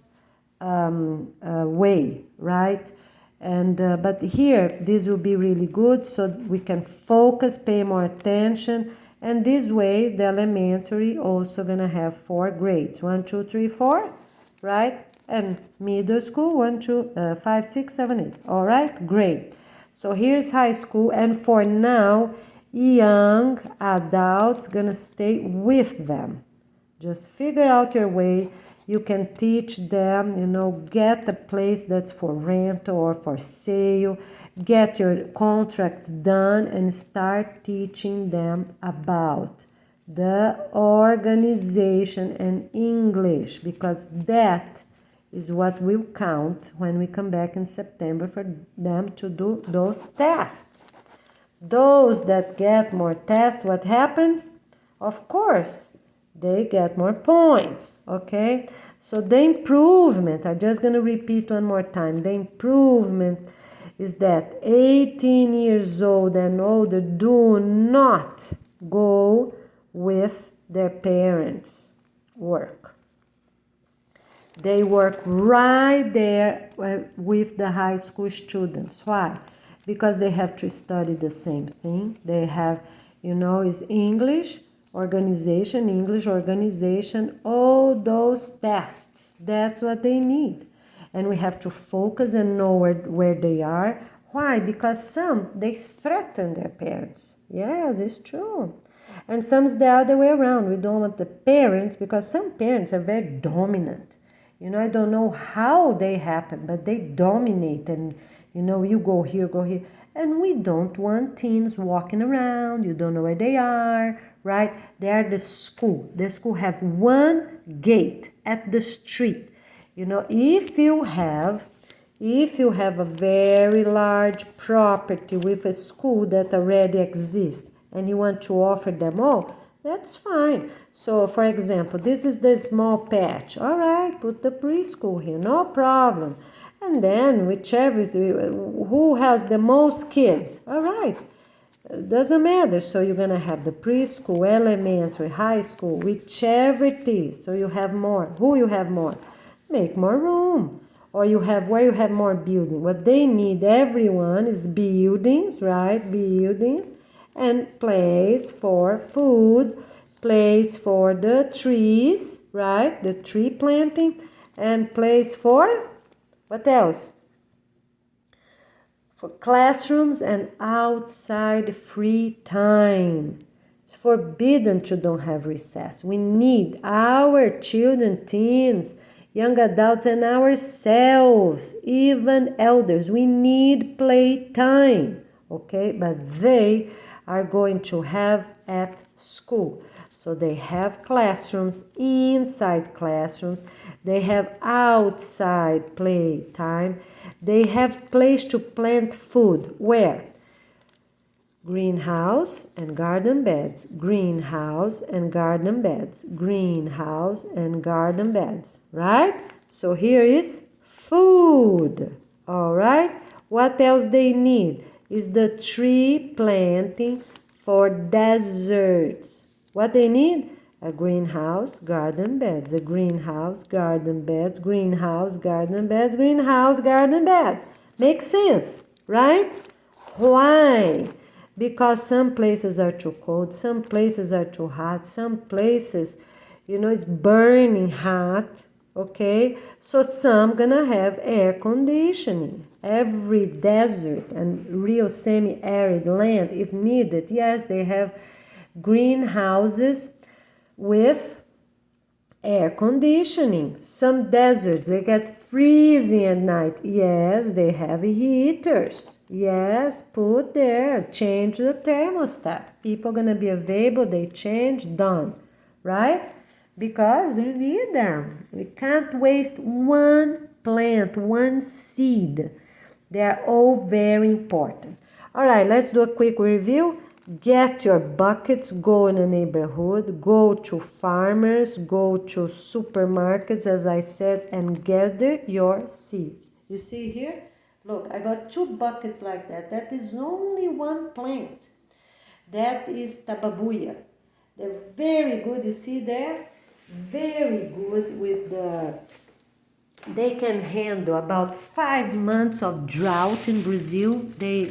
way, right? And but here, this will be really good, so we can focus, pay more attention, and this way, the elementary also gonna have 4 grades, 1, 2, 3, 4, right? And middle school, 1, 2, 5, 6, 7, 8. All right, great. So here's high school, and for now, young adults gonna stay with them. Just figure out your way. You can teach them, you know, get a place that's for rent or for sale, get your contracts done, and start teaching them about the organization and English, because that is what will count when we come back in September for them to do those tests. Those that get more tests, what happens? Of course, they get more points, okay? So the improvement, I'm just going to repeat one more time. The improvement is that 18 years old and older do not go with their parents' work. They work right there with the high school students. Why? Because they have to study the same thing. They have, you know, is English organization, all those tests. That's what they need. And we have to focus and know where they are. Why? Because some, they threaten their parents. Yes, it's true. And some is the other way around. We don't want the parents, because some parents are very dominant. You know, I don't know how they happen, but they dominate, and, you know, you go here, go here. And we don't want teens walking around. You don't know where they are, right? They are the school. The school have one gate at the street. You know, if you have a very large property with a school that already exists and you want to offer them all, that's fine. So, for example, this is the small patch. All right, put the preschool here, no problem. And then whichever, who has the most kids, all right, doesn't matter. So you're going to have the preschool, elementary, high school, whichever it is. So you have more. Who you have more? Make more room. Or you have where you have more building. What they need, everyone, is buildings, right? Buildings. and place for food, place for the trees, right? The tree planting, and place for what else? For classrooms and outside free time. It's forbidden to don't have recess. We need our children, teens, young adults, and ourselves, even elders. We need playtime, okay? But they are going to have at school. So they have classrooms, inside classrooms. They have outside playtime. They have place to plant food. Where? Greenhouse and garden beds. Greenhouse and garden beds. Greenhouse and garden beds. Right? So here is food. All right? What else they need is the tree planting for deserts. What they need? A greenhouse, garden beds. A greenhouse, garden beds. Greenhouse, garden beds. Greenhouse, garden beds. Makes sense, right? Why? Because some places are too cold, some places are too hot, some places, it's burning hot, okay? So some gonna have air conditioning. Every desert and real semi-arid land, if needed, yes, they have greenhouses with air conditioning. Some deserts, they get freezing at night. Yes, they have heaters. Yes, put there, change the thermostat. People gonna be available, they change, done, right? Because we need them. We can't waste one plant, one seed. They are all very important. All right, let's do a quick review. Get your buckets, go in the neighborhood, go to farmers, go to supermarkets, as I said, and gather your seeds. You see here? Look, I got 2 buckets like that. That is only one plant. That is tababuia. They're very good, you see there? Very good with they can handle about 5 months of drought in Brazil. They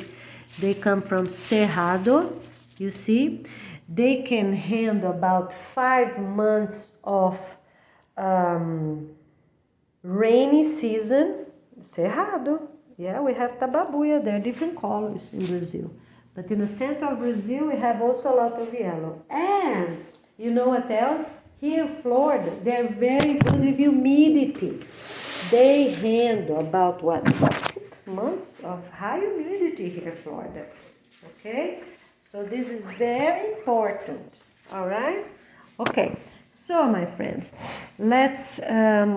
come from Cerrado, you see. They can handle about 5 months of rainy season. Cerrado. Yeah, we have tababuia. They're different colors in Brazil. But in the center of Brazil, we have also a lot of yellow. And you know what else? Here in Florida, they're very good with humidity. They handle about 6 months of high humidity here in Florida. Okay? So this is very important. All right? Okay. So, my friends, let's,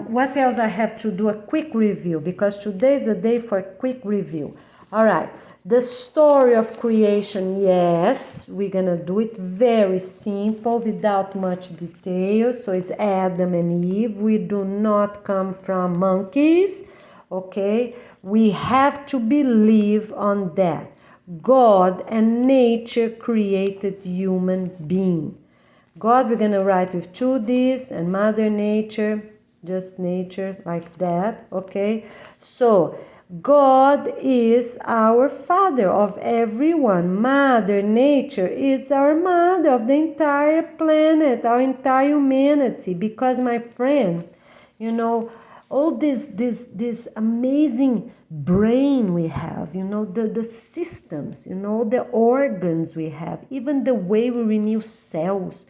what else I have to do a quick review, because today is a day for a quick review. All right. The story of creation, yes, we're going to do it very simple, without much detail. So it's Adam and Eve. We do not come from monkeys, okay? We have to believe on that. God and nature created human being. God, we're going to write with 2 Ds, and Mother Nature, just nature, like that, okay? So, God is our Father of everyone. Mother Nature is our mother of the entire planet, our entire humanity. Because, my friend, all this amazing brain we have, the systems, the organs we have, even the way we renew cells.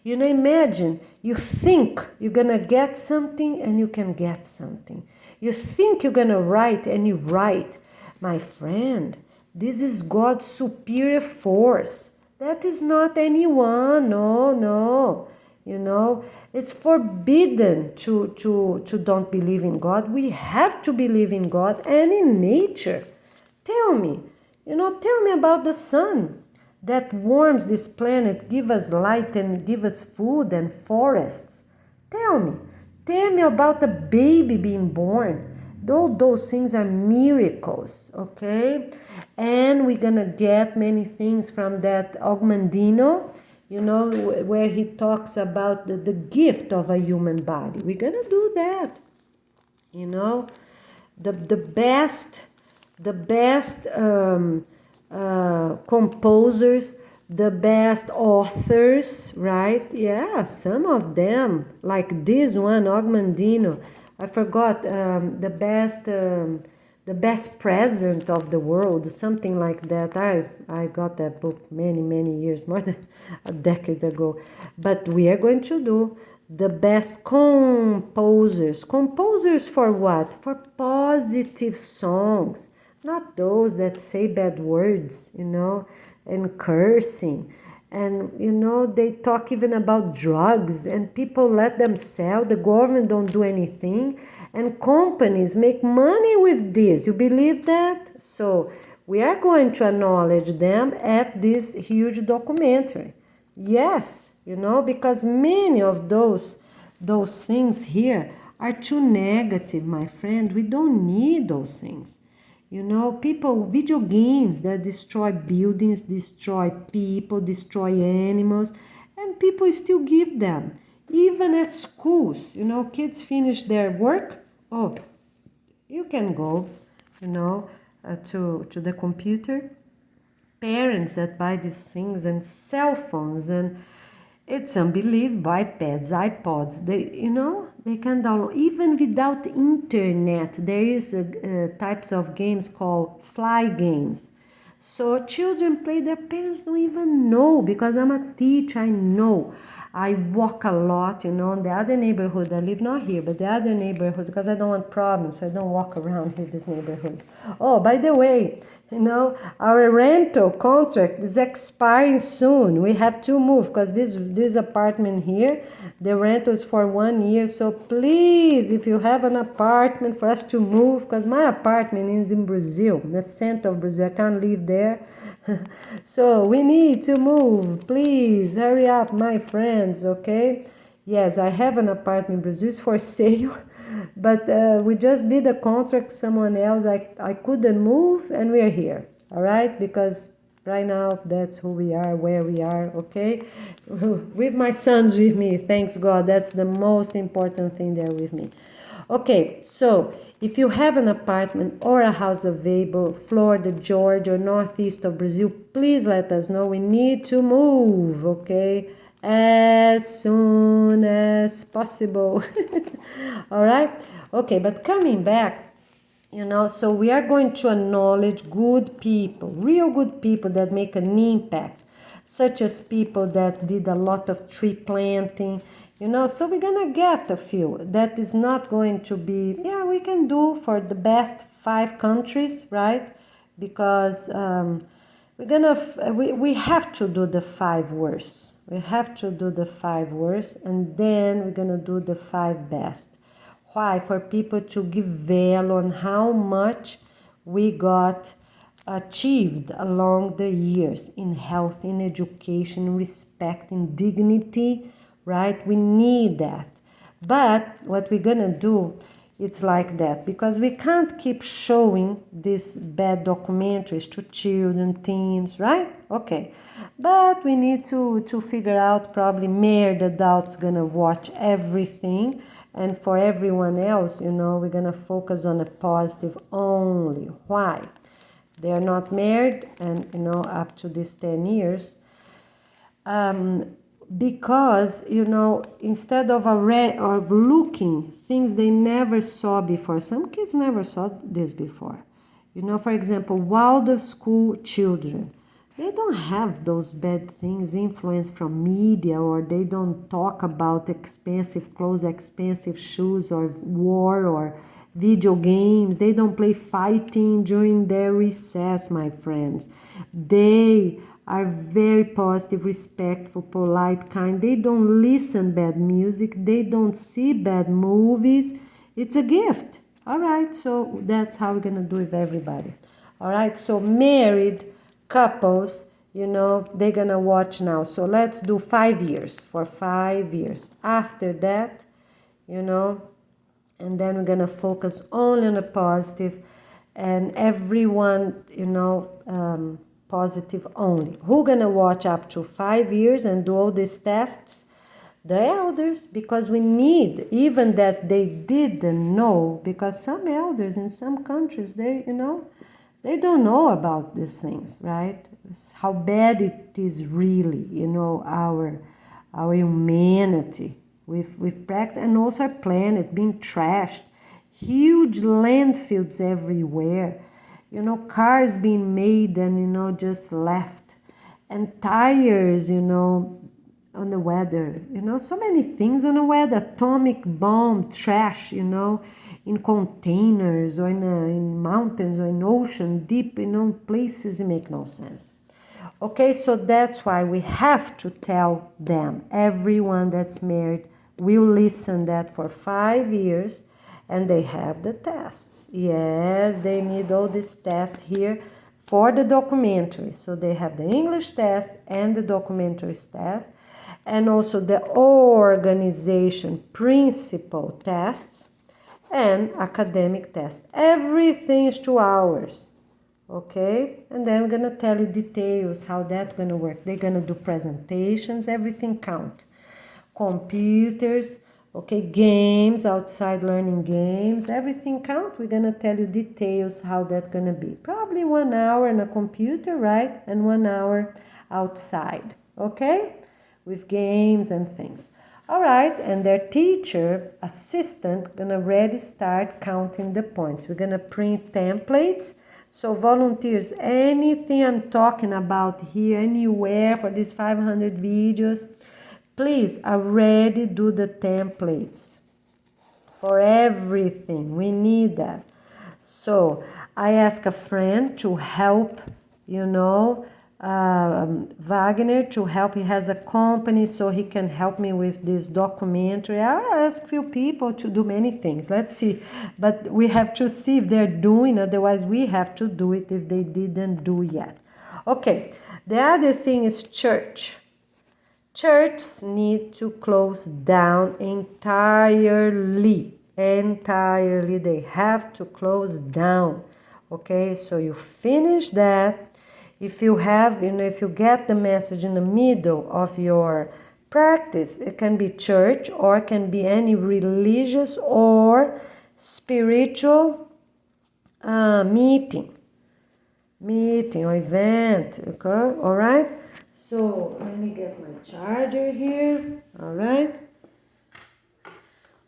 Imagine, you think you're gonna get something and you can get something. You think you're gonna write and you write. My friend, this is God's superior force. That is not anyone, no. It's forbidden to don't believe in God. We have to believe in God and in nature. Tell me about the sun that warms this planet, give us light and give us food and forests. Tell me about the baby being born. All those things are miracles, okay? And we're gonna get many things from that Ogmandino, where he talks about the gift of a human body. We're gonna do that. The best composers, the best authors, right? Yeah, some of them, like this one, Ogmandino. I forgot the best present of the world, something like that. I got that book many years, more than a decade ago. But we are going to do the best composers. Composers for what? For positive songs, not those that say bad words, and cursing. And they talk even about drugs, and people let them sell. The government don't do anything, and companies make money with this. You believe that? So we are going to acknowledge them at this huge documentary. Yes, because many of those things here are too negative, my friend. We don't need those things. Video games that destroy buildings, destroy people, destroy animals, and people still give them. Even at schools, kids finish their work. Oh, you can go, to the computer. Parents that buy these things, and cell phones, and it's unbelievable. iPads, iPods, they can download even without internet. There is types of games called fly games. So children play, their parents don't even know, because I'm a teacher, I know. I walk a lot, in the other neighborhood. I live not here, but the other neighborhood, because I don't want problems, so I don't walk around here, this neighborhood. Oh, by the way, our rental contract is expiring soon. We have to move, because this apartment here, the rental is for 1 year. So please, if you have an apartment for us to move, because my apartment is in Brazil, the center of Brazil, I can't live there. So we need to move. Please hurry up, my friends, okay? Yes, I have an apartment in Brazil, it's for sale. But we just did a contract with someone else. I couldn't move, and we are here, all right? Because right now, that's who we are, where we are, okay? With my sons with me, thanks God. That's the most important thing, they're with me. Okay, so if you have an apartment or a house available, Florida, Georgia, or northeast of Brazil, please let us know. We need to move, okay? As soon as possible. All right? Okay, but coming back, so we are going to acknowledge good people, real good people that make an impact, such as people that did a lot of tree planting, so we're gonna get a few. That is not going to be, we can do for the best 5 countries, right? Because we have to do the 5 worst. We have to do the 5 worst, and then we're gonna do the 5 best. Why? For people to give value on how much we got achieved along the years in health, in education, respect, in dignity, right? We need that. But what we're gonna do, it's like that, because we can't keep showing these bad documentaries to children, teens, right? Okay. But we need to figure out, probably married adults gonna watch everything. And for everyone else, we're gonna focus on a positive only. Why? They're not married, and up to these 10 years, because instead of looking things they never saw before. Some kids never saw this before. For example, Waldorf school children, they don't have those bad things, influence from media, or they don't talk about expensive clothes, expensive shoes, or war, or video games. They don't play fighting during their recess, my friends. They are very positive, respectful, polite, kind. They don't listen bad music. They don't see bad movies. It's a gift. All right, so that's how we're going to do it with everybody. All right, so married couples, they're going to watch now. So let's do 5 years, for 5 years. After that, and then we're going to focus only on the positive, and everyone, positive only. Who gonna watch up to 5 years and do all these tests? The elders, because we need, even that they didn't know, because some elders in some countries, they they don't know about these things, right? It's how bad it is really, our humanity with practice, and also our planet being trashed. Huge landfills everywhere, cars being made and, just left, and tires, on the weather, so many things on the weather, atomic bomb, trash, in containers or in mountains or in ocean, deep, places it make no sense. Okay, so that's why we have to tell them, everyone that's married will listen that for 5 years, and they have the tests. Yes, they need all this test here for the documentary. So they have the English test and the documentaries test, and also the organization principle tests and academic test. Everything is 2 hours. Okay, and then I'm gonna tell you details how that's gonna work. They're gonna do presentations, everything count. Computers, okay, games, outside learning games, everything count. We're gonna tell you details how that's gonna be. Probably 1 hour on a computer, right? And 1 hour outside, okay? With games and things. All right, and their teacher, assistant, gonna already start counting the points. We're gonna print templates. So volunteers, anything I'm talking about here, anywhere for these 500 videos, please already do the templates for everything. We need that. So I ask a friend to help, Wagner to help. He has a company, so he can help me with this documentary. I ask few people to do many things. Let's see, but we have to see if they're doing, otherwise we have to do it if they didn't do yet. Okay, the other thing is church. Churches need to close down entirely. They have to close down. Okay, so you finish that. If you have, if you get the message in the middle of your practice, it can be church or it can be any religious or spiritual meeting or event, okay, all right? So let me get my charger here, all right?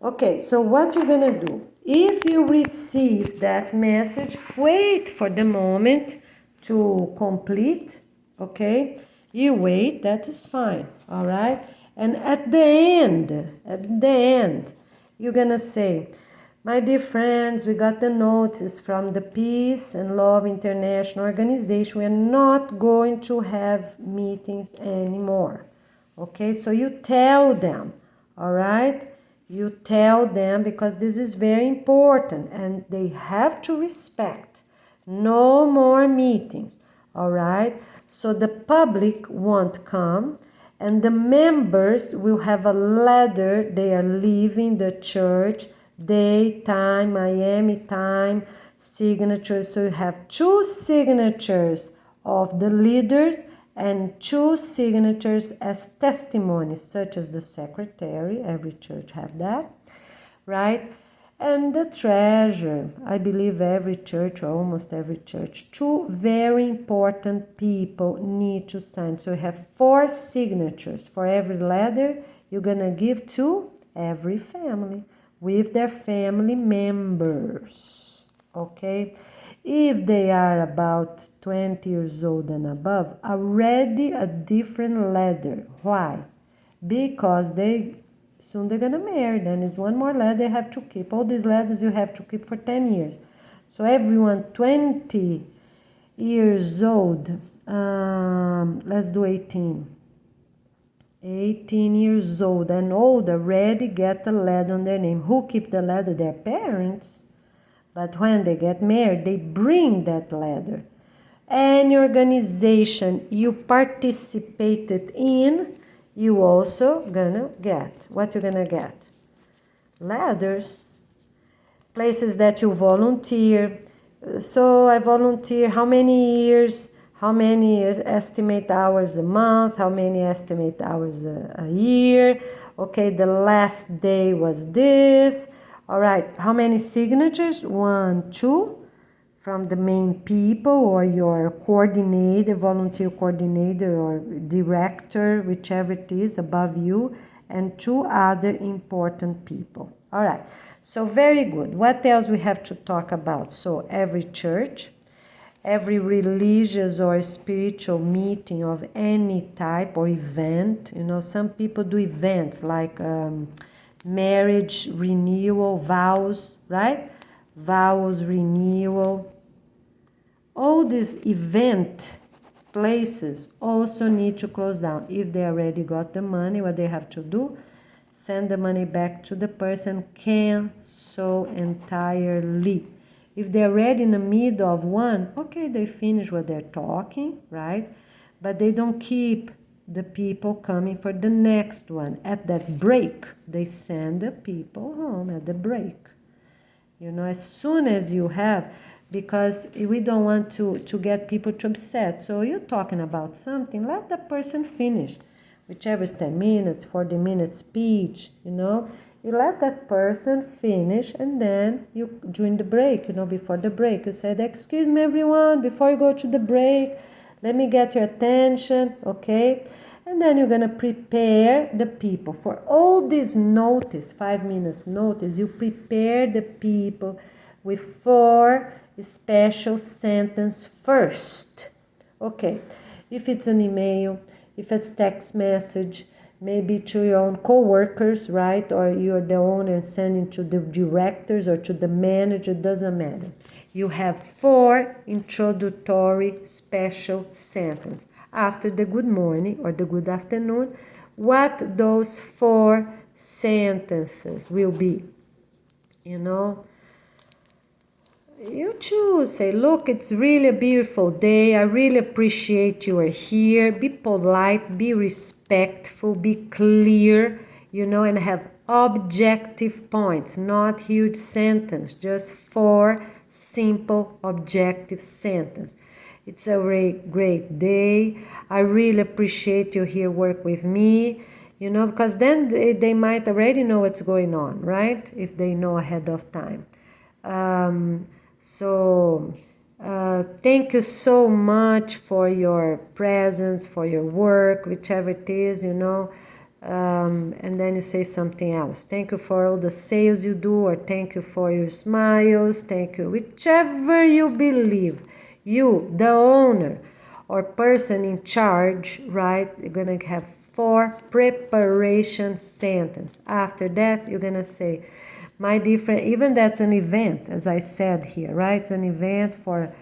Okay, so what you're gonna do, if you receive that message, wait for the moment to complete, okay? You wait, that is fine, all right? And at the end, you're gonna say, my dear friends, we got the notice from the Peace and Love International Organization. We are not going to have meetings anymore, okay? So you tell them, all right? You tell them, because this is very important and they have to respect. No more meetings, all right? So the public won't come, and the members will have a letter. They are leaving the church, day, time, Miami time, signatures. So you have 2 signatures of the leaders and 2 signatures as testimonies, such as the secretary. Every church have that, right? And the treasurer. I believe every church, or almost every church, 2 very important people need to sign. So you have 4 signatures for every letter you're gonna give to every family with their family members, okay? If they are about 20 years old and above, already a different letter. Why? Because soon they're gonna marry, then it's 1 more letter they have to keep. All these letters you have to keep for 10 years. So everyone 20 years old, let's do 18. 18 years old and older already get a letter on their name. Who keep the letter? Their parents. But when they get married, they bring that letter. Any organization you participated in, you also gonna get. What you gonna get? Letters. Places that you volunteer. So I volunteer how many years, how many estimate hours a month, how many estimate hours a year. Okay, the last day was this. All right, how many signatures? 1, 2, from the main people or your coordinator, volunteer coordinator or director, whichever it is above you, and 2 other important people. All right, so very good. What else we have to talk about? So every church, every religious or spiritual meeting of any type or event. You know, some people do events like marriage renewal, vows, right? Vows renewal. All these event places also need to close down. If they already got the money, what they have to do? Send the money back to the person, cancel entirely. If they're already in the middle of one, okay, they finish what they're talking, right? But they don't keep the people coming for the next one. At that break, they send the people home at the break. You know, as soon as you have, because we don't want to get people to upset. So you're talking about something, let the person finish. Whichever is 10 minutes, 40 minutes speech, you know. You let that person finish, and then you, during the break, you know, before the break, you said, excuse me, everyone, before you go to the break, let me get your attention, okay? And then you're going to prepare the people. For all this notice, 5 minutes notice, you prepare the people with 4 special sentences first. Okay, if it's an email, if it's text message, maybe to your own co-workers, right? Or you're the owner sending to the directors or to the manager, doesn't matter. You have 4 introductory special sentences. After the good morning or the good afternoon, what those 4 sentences will be, you know? You choose, say, look, it's really a beautiful day. I really appreciate you are here. Be polite, be respectful, be clear, you know, and have objective points, not huge sentence, just 4 simple objective sentences. It's a great day. I really appreciate you here work with me, you know, because then they might already know what's going on, right? If they know ahead of time. So thank you so much for your presence, for your work, whichever it is, you know. And then you say something else. Thank you for all the sales you do, or thank you for your smiles, thank you, whichever you believe. You, the owner or person in charge, right? You're going to have 4 preparation sentences. After that, you're going to say, my different, even that's an event, as I said here, right? It's an event for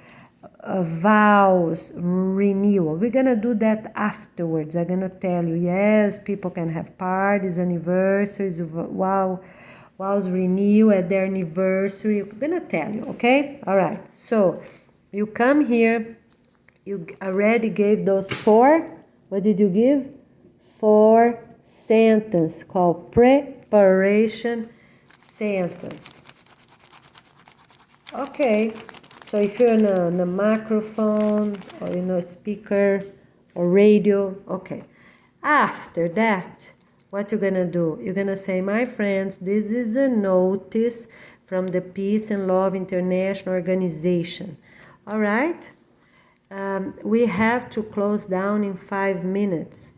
vows renewal. We're going to do that afterwards. I'm going to tell you, yes, people can have parties, anniversaries, vows renew at their anniversary. We're going to tell you, okay? All right. So you come here, you already gave those 4, what did you give? 4 sentences called preparation sentence. Okay, so if you're in a microphone or in a speaker or radio, okay. After that, what you're gonna do? You're gonna say, my friends, this is a notice from the Peace and Love International Organization. All right? We have to close down in 5 minutes.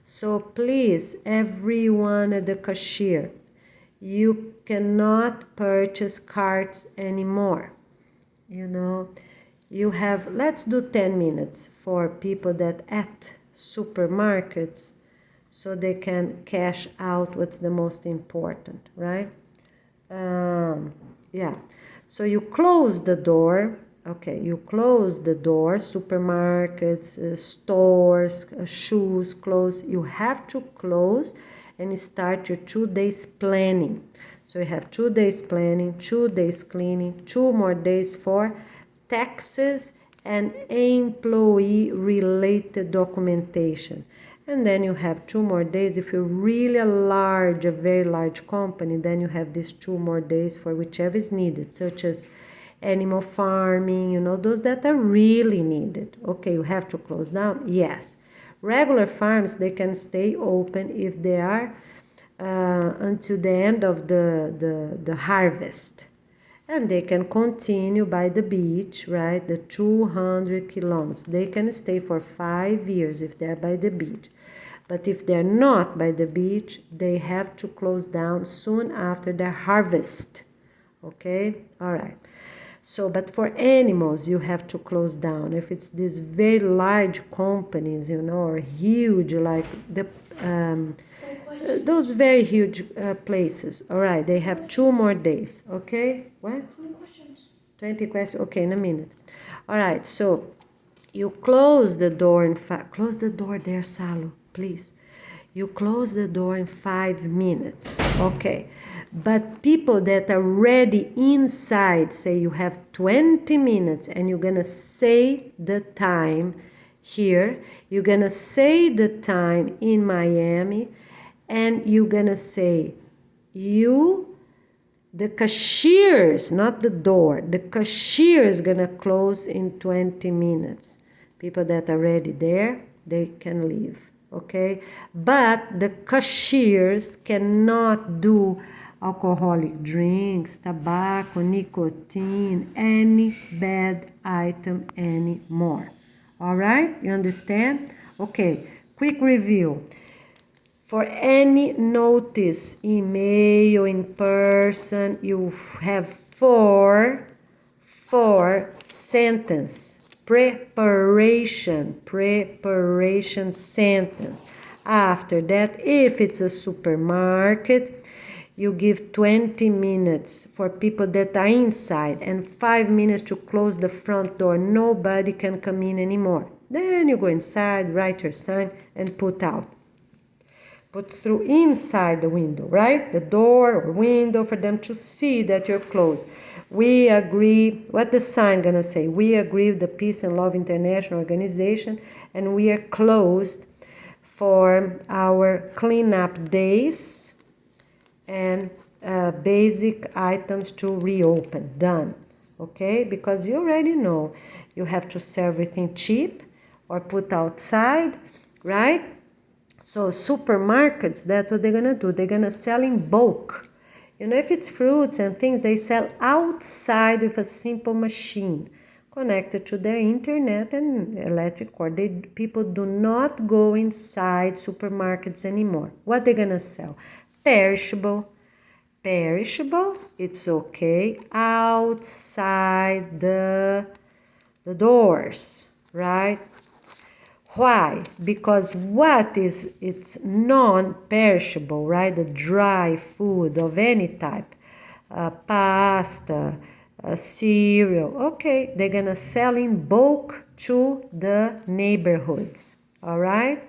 So please, everyone at the cashier, you cannot purchase cards anymore. You know, you have, let's do 10 minutes for people that at supermarkets so they can cash out what's the most important, right? Yeah, so you close the door. Okay, you close the door, supermarkets, stores, shoes, clothes. You have to close and start your 2 days planning. So you have 2 days planning, 2 days cleaning, 2 more days for taxes and employee related documentation. And then you have 2 more days. If you're really a very large company, then you have these 2 more days for whichever is needed, such as animal farming, you know, those that are really needed. Okay, you have to close down? Yes. Regular farms, they can stay open if they are until the end of the harvest. And they can continue by the beach, right? The 200 kilometers. They can stay for 5 years if they're by the beach. But if they're not by the beach, they have to close down soon after their harvest. Okay? All right. So, but for animals, you have to close down. If it's these very large companies, you know, or huge, like the those very huge places. All right, they have 2 more days. Okay? What? 20 questions. 20 questions. Okay, in a minute. All right, so you close the door in close the door there, Salo, please. You close the door in 5 minutes. Okay. But people that are ready inside, say you have 20 minutes and you're gonna say the time here, you're gonna say the time in Miami, and you're gonna say the cashiers, not the door, the cashier is gonna close in 20 minutes. People that are already there, they can leave, okay? But the cashiers cannot do alcoholic drinks, tobacco, nicotine, any bad item anymore. All right? You understand? Okay, quick review. For any notice, email, in person, you have four sentence, preparation sentence. After that, if it's a supermarket, you give 20 minutes for people that are inside and 5 minutes to close the front door. Nobody can come in anymore. Then you go inside, write your sign, and put out. Put through inside the window, right? The door or window for them to see that you're closed. We agree, what the sign gonna say? We agree with the Peace and Love International Organization, and we are closed for our cleanup days and basic items to reopen. Done. Okay? Because you already know you have to sell everything cheap or put outside, right? So supermarkets, that's what they're gonna do. They're gonna sell in bulk. You know, if it's fruits and things, they sell outside with a simple machine connected to their internet and electric cord. People do not go inside supermarkets anymore. What they're gonna sell? Perishable, it's okay, outside the doors, right? Why? Because it's non-perishable, right? The dry food of any type, pasta, cereal, okay, they're gonna sell in bulk to the neighborhoods, all right?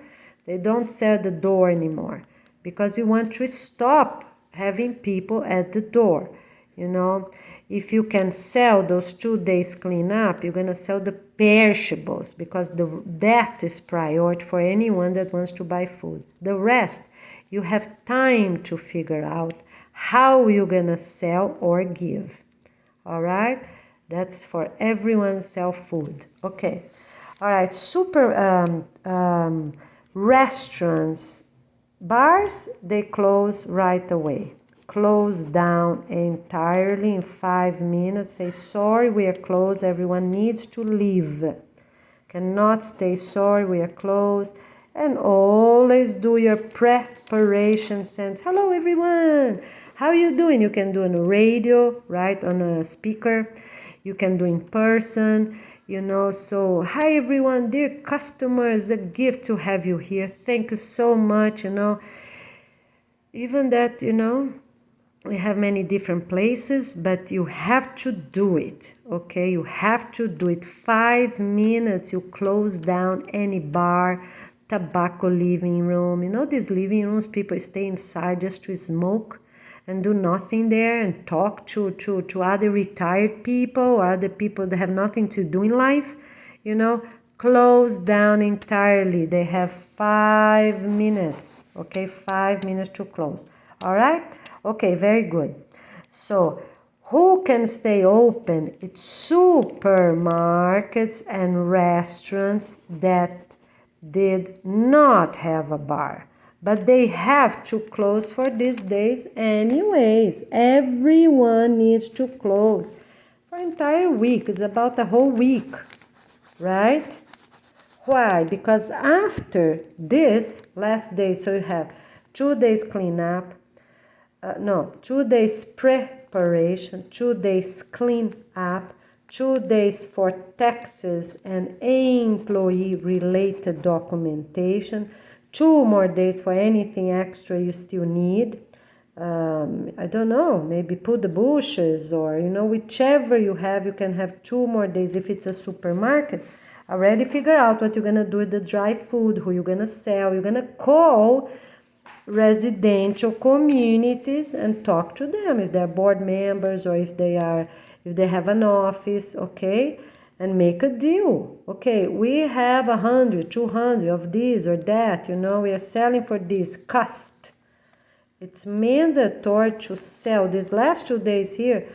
They don't sell at the door anymore because we want to stop having people at the door, you know. If you can sell those 2 days cleanup, you're going to sell the perishables because that is priority for anyone that wants to buy food. The rest, you have time to figure out how you're going to sell or give. All right? That's for everyone sell food. Okay. All right. Restaurants, bars, they close right away. Close down entirely in 5 minutes. Say, sorry, we are closed. Everyone needs to leave. Cannot stay, sorry, we are closed. And always do your preparation sense. Hello, everyone. How are you doing? You can do on a radio, right, on a speaker. You can do in person, you know. So, hi, everyone. Dear customers, a gift to have you here. Thank you so much, you know. Even that, you know, we have many different places, but you have to do it, okay? You have to do it. 5 minutes, you close down any bar, tobacco living room. You know, these living rooms, people stay inside just to smoke and do nothing there and talk to other retired people or other people that have nothing to do in life, you know. Close down entirely. They have 5 minutes, okay? 5 minutes to close, all right? Okay, very good. So, who can stay open? It's supermarkets and restaurants that did not have a bar. But they have to close for these days anyways. Everyone needs to close for an entire week. It's about a whole week, right? Why? Because after this last day, so you have 2 days cleanup, 2 days preparation, 2 days clean up, 2 days for taxes and employee related documentation, 2 more days for anything extra you still need. I don't know, maybe put the bushes or, whichever you have, you can have 2 more days. If it's a supermarket, already figure out what you're going to do with the dry food, who you're going to sell. You're going to call residential communities and talk to them if they're board members or if they have an office, okay, and make a deal. Okay, we have 100, 200 of this or that, we are selling for this cost. It's mandatory to sell these last 2 days here,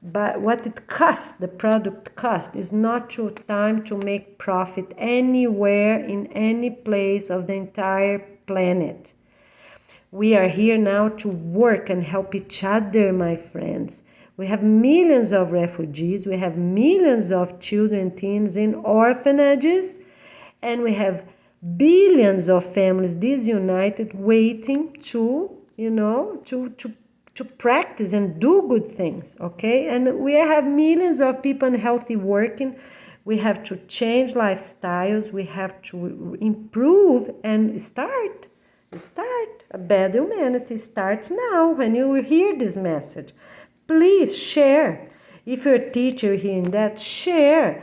but what it costs, the product cost, is not your time to make profit anywhere in any place of the entire planet. We are here now to work and help each other, my friends. We have millions of refugees, we have millions of children, teens in orphanages, and we have billions of families disunited waiting to, to practice and do good things, okay? And we have millions of people unhealthy working. We have to change lifestyles. We have to improve and start. A better humanity starts now when you hear this message. Please share. If you're a teacher hearing that, share.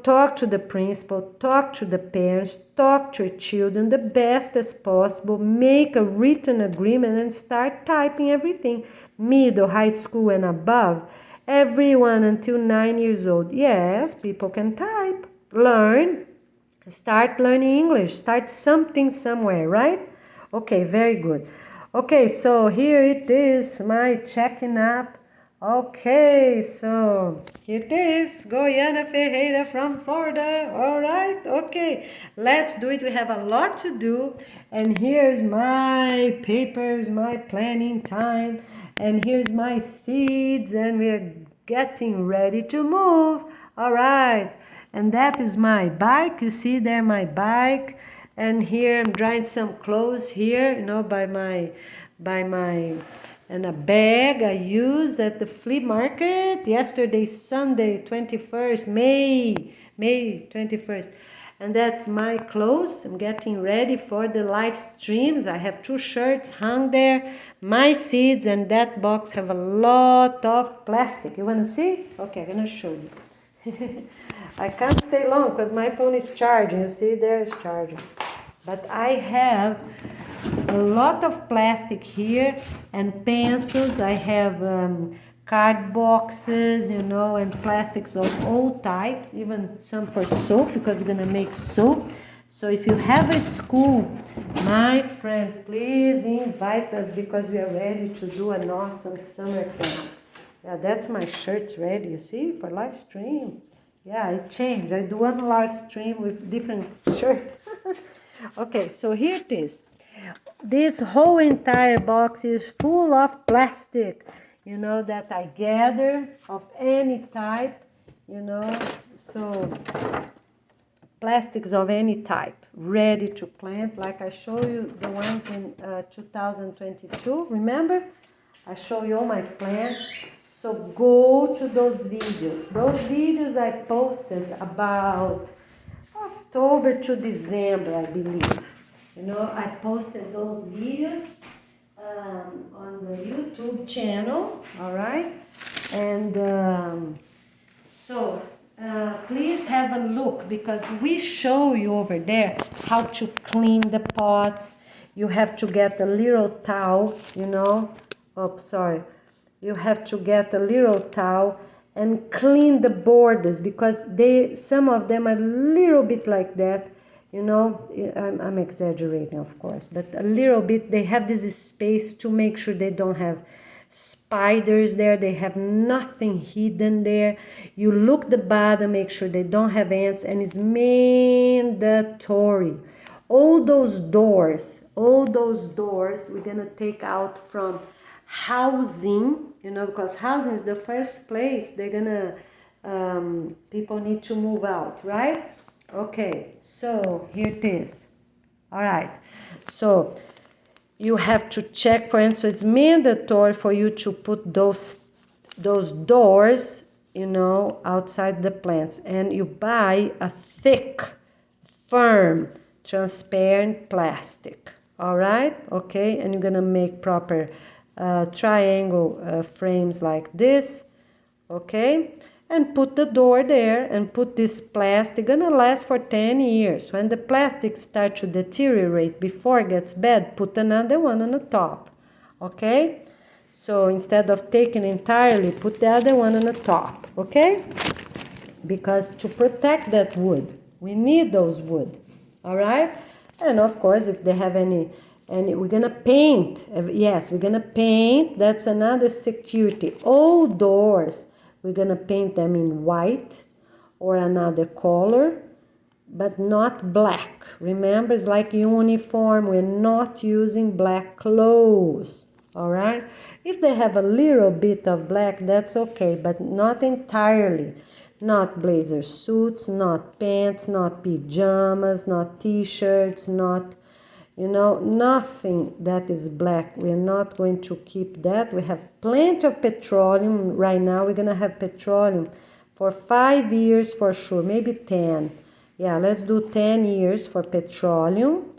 Talk to the principal, talk to the parents, talk to your children the best as possible. Make a written agreement and start typing everything. Middle, high school and above. Everyone until 9 years old. Yes, people can type. Learn. Start learning English. Start something somewhere, right? Okay, very good. Okay, so here it is, my checking up. Okay, so here it is, Goiana Ferreira from Florida. All right, okay, let's do it. We have a lot to do. And here's my papers, my planning time. And here's my seeds, and we're getting ready to move. All right, and that is my bike. You see there my bike. And here I'm drying some clothes here, by my, and a bag I used at the flea market yesterday, Sunday, 21st, May 21st. And that's my clothes. I'm getting ready for the live streams. I have 2 shirts hung there, my seeds, and that box have a lot of plastic. You want to see? Okay, I'm going to show you. I can't stay long because my phone is charging. You see, there's charging. But I have a lot of plastic here and pencils. I have card boxes, and plastics of all types, even some for soap because we're going to make soap. So if you have a school, my friend, please invite us because we are ready to do an awesome summer camp. Yeah, that's my shirt ready, you see, for live stream. Yeah, I change. I do one live stream with different shirt. Okay, so here it is. This whole entire box is full of plastic, that I gather of any type, so plastics of any type, ready to plant, like I show you the ones in 2022. Remember? I show you all my plants. So go to those videos. Those videos I posted about October to December, I believe. I posted those videos on the YouTube channel, all right? And so please have a look because we show you over there how to clean the pots. You have to get a little towel, You have to get a little towel and clean the borders because some of them are a little bit like that, I'm exaggerating, of course, but a little bit. They have this space to make sure they don't have spiders there. They have nothing hidden there. You look the bottom, make sure they don't have ants, and it's mandatory. all those doors, we're gonna take out from housing, because housing is the first place they're gonna, people need to move out, right? Okay, so here it is. All right, so you have to check, for instance, it's mandatory for you to put those doors, outside the plants, and you buy a thick, firm, transparent plastic. All right, okay, and you're gonna make proper triangle frames like this, okay, and put the door there and put this plastic, gonna last for 10 years. When the plastic starts to deteriorate before it gets bad, put another one on the top, okay? So instead of taking entirely, put the other one on the top, okay? Because to protect that wood, we need those wood, all right? And of course, if they have any we're gonna paint, yes, we're gonna paint, that's another security. All doors, we're gonna paint them in white or another color, but not black. Remember, it's like uniform, we're not using black clothes, all right? If they have a little bit of black, that's okay, but not entirely. Not blazer suits, not pants, not pajamas, not t-shirts, not, nothing that is black. We're not going to keep that. We have plenty of petroleum right now. We're going to have petroleum for 5 years for sure, maybe 10. Yeah, let's do 10 years for petroleum.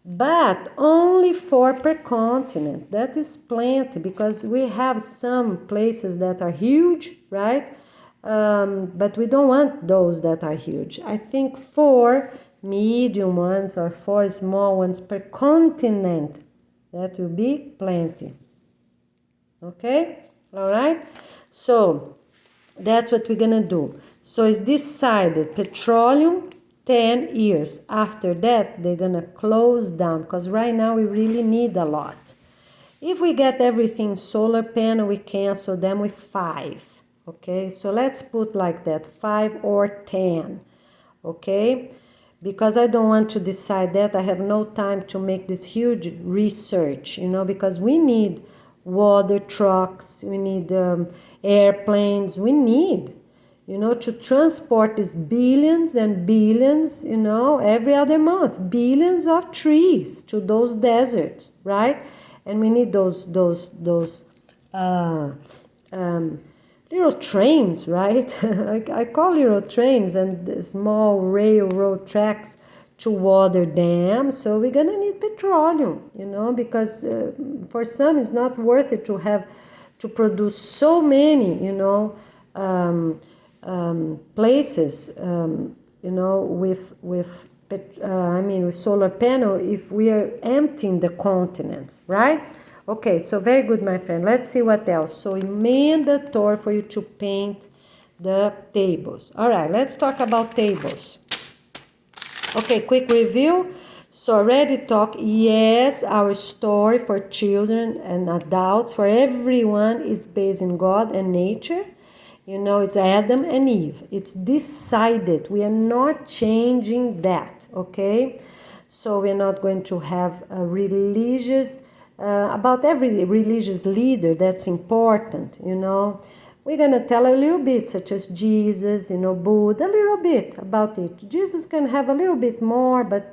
But only 4 per continent. That is plenty, because we have some places that are huge, right? But we don't want those that are huge. I think 4 medium ones or 4 small ones per continent. That will be plenty. Okay? All right? So that's what we're gonna do. So it's decided, petroleum, 10 years. After that, they're gonna close down, because right now we really need a lot. If we get everything solar panel, we cancel them with 5. Okay, so let's put like that, 5 or 10. Okay, because I don't want to decide that. I have no time to make this huge research, because we need water trucks, we need airplanes, we need, to transport these billions and billions, every other month, billions of trees to those deserts, right? And we need those little trains, right? I call little trains, and small railroad tracks to water them. So we're gonna need petroleum, because for some it's not worth it to produce so many, places, with solar panel, if we are emptying the continents, right? Okay, so very good, my friend. Let's see what else. So mandatory for you to paint the tables. All right, let's talk about tables. Okay, quick review. So already talk, yes, our story for children and adults, for everyone, it's based in God and nature. It's Adam and Eve. It's decided. We are not changing that, okay? So we're not going to have a religious, about every religious leader that's important, We're going to tell a little bit, such as Jesus, Buddha, a little bit about it. Jesus can have a little bit more, but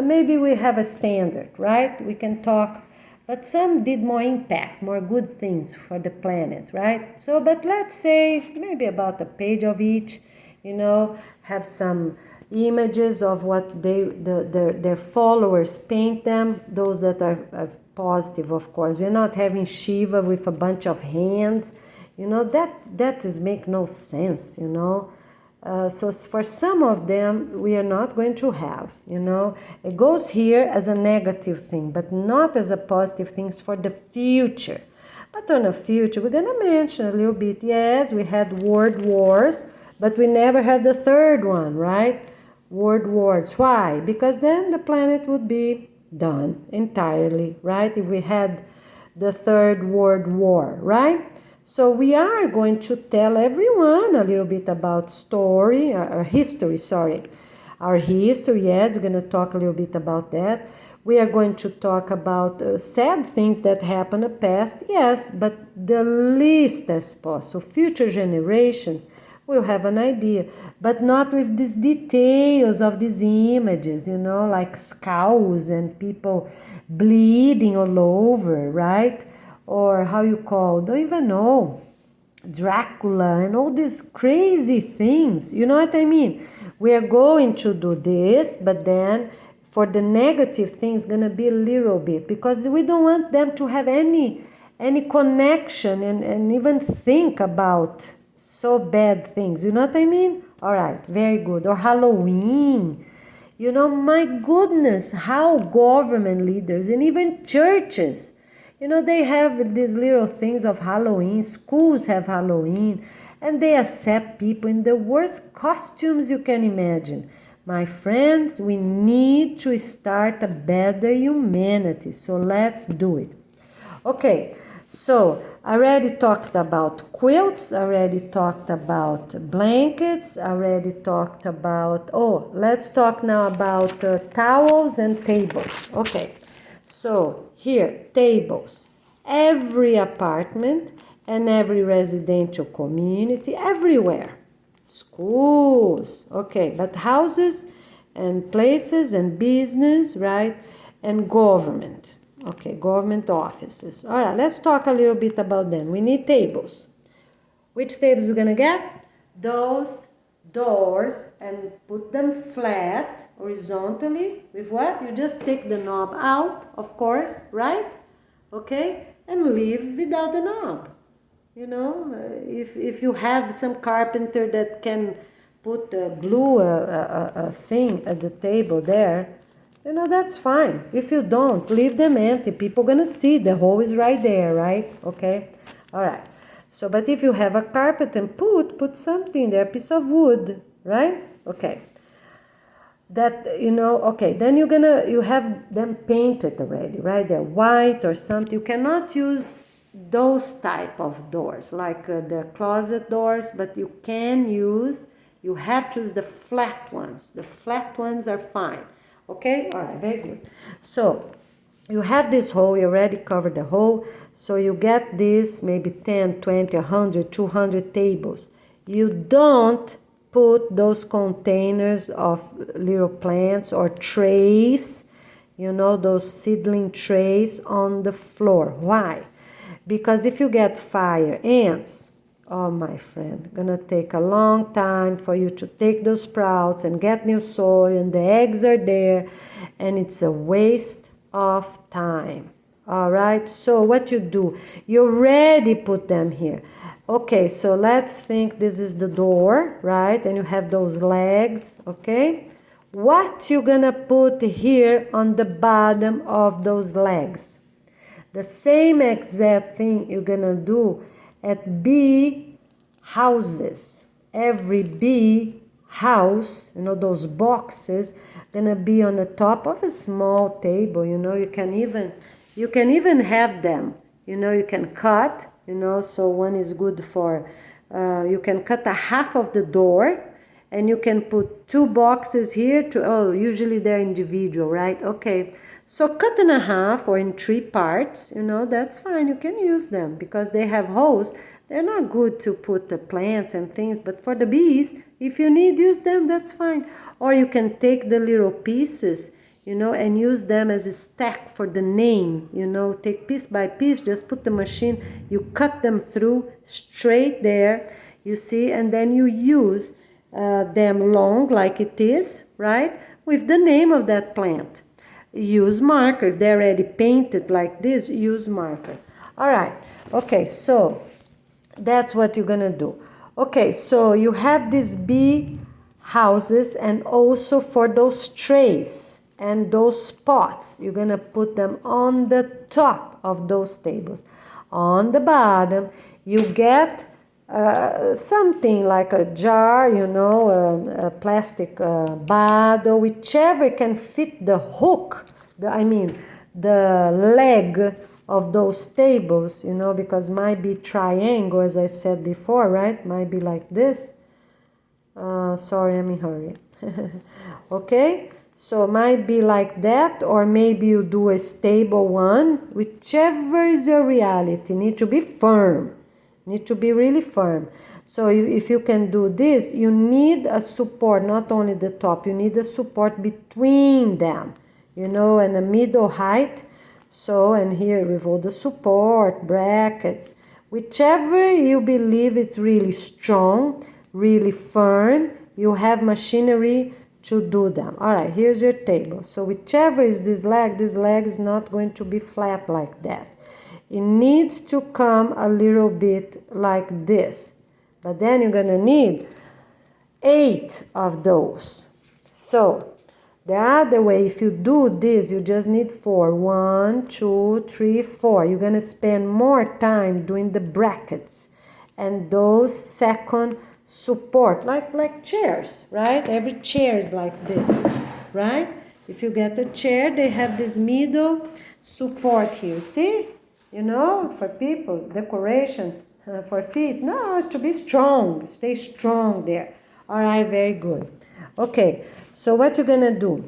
maybe we have a standard, right? We can talk. But some did more impact, more good things for the planet, right? So, but let's say maybe about a page of each, have some images of what their followers paint them, those that are positive, of course. We're not having Shiva with a bunch of hands, that is make no sense, So for some of them, we are not going to have, It goes here as a negative thing, but not as a positive thing for the future. But on the future, we're going to mention a little bit, yes, we had world wars, but we never had the third one, right? World wars. Why? Because then the planet would be done entirely, right? If we had the third world war, right? So we are going to tell everyone a little bit about history, Our history, yes, we're going to talk a little bit about that. We are going to talk about sad things that happened in the past, yes, but the least as possible. Future generations will have an idea, but not with these details of these images, like skulls and people bleeding all over, right? Or how you call, don't even know, Dracula and all these crazy things. You know what I mean? We are going to do this, but then for the negative things, gonna be a little bit, because we don't want them to have any connection and even think about so bad things. You know what I mean? All right, very good. Or Halloween. My goodness, how government leaders and even churches, they have these little things of Halloween. Schools have Halloween, and they accept people in the worst costumes you can imagine. My friends, we need to start a better humanity, so let's do it. Okay, so I already talked about quilts, I already talked about blankets, I already talked about, let's talk now about towels and tables. Okay, so here, tables. Every apartment and every residential community, everywhere. Schools, okay, but houses and places and business, right? And government. Okay, government offices. All right, let's talk a little bit about them. We need tables. Which tables we're gonna get? Those doors, and put them flat, horizontally, with what? You just take the knob out, of course, right? Okay, and leave without the knob. If you have some carpenter that can put glue a thing at the table there, that's fine. If you don't, leave them empty. People gonna see the hole is right there, right? Okay, all right. So, but if you have a carpet and put something there, a piece of wood, right? Okay. That, okay, then you have them painted already, right? They're white or something. You cannot use those type of doors, like the closet doors, but you have to use the flat ones. The flat ones are fine. Okay, all right, very good. So you have this hole, you already covered the hole, so you get this maybe 10, 20, 100, 200 tables. You don't put those containers of little plants or trays, those seedling trays on the floor. Why? Because if you get fire ants, oh my friend, gonna take a long time for you to take those sprouts and get new soil, and the eggs are there, and it's a waste of time. All right, so what you do, you already put them here. Okay, so let's think this is the door, right? And you have those legs, okay? What you gonna put here on the bottom of those legs? The same exact thing you're gonna do at bee houses. Every bee house, those boxes, gonna be on the top of a small table. You can even have them. You can cut. So one is good for. You can cut a half of the door, and you can put 2 boxes here. Usually they're individual, right? Okay. So cut in a half or in 3 parts, that's fine. You can use them because they have holes. They're not good to put the plants and things, but for the bees, if you need, use them, that's fine. Or you can take the little pieces, and use them as a stack for the name, take piece by piece, just put the machine, you cut them through straight there, you see, and then you use them long like it is, right, with the name of that plant. Use marker. They're already painted like this. Use marker. All right. Okay, so that's what you're gonna do. Okay, so you have these bee houses, and also for those trays and those pots, you're gonna put them on the top of those tables. On the bottom, you get something like a jar, a plastic bottle, whichever can fit the hook, the leg of those tables, because might be triangle, as I said before, right? Might be like this. Sorry, I'm in a hurry. Okay, so it might be like that, or maybe you do a stable one, whichever is your reality. Need to be firm, need to be really firm. So if you can do this, you need a support, not only the top, you need a support between them, you know, and a middle height. So, and here with all the support, brackets, whichever you believe it's really strong, really firm, you have machinery to do them. All right, here's your table. So whichever is this leg is not going to be flat like that. It needs to come a little bit like this. But then you're gonna need 8 of those. So the other way, if you do this, you just need 4. 1, 2, 3, 4. You're gonna spend more time doing the brackets and those second support, like chairs, right? Every chair is like this, right? If you get a chair, they have this middle support here. See? You know, for people, decoration, for feet. No, it's to be strong. Stay strong there. All right, very good. Okay, so what you're gonna do?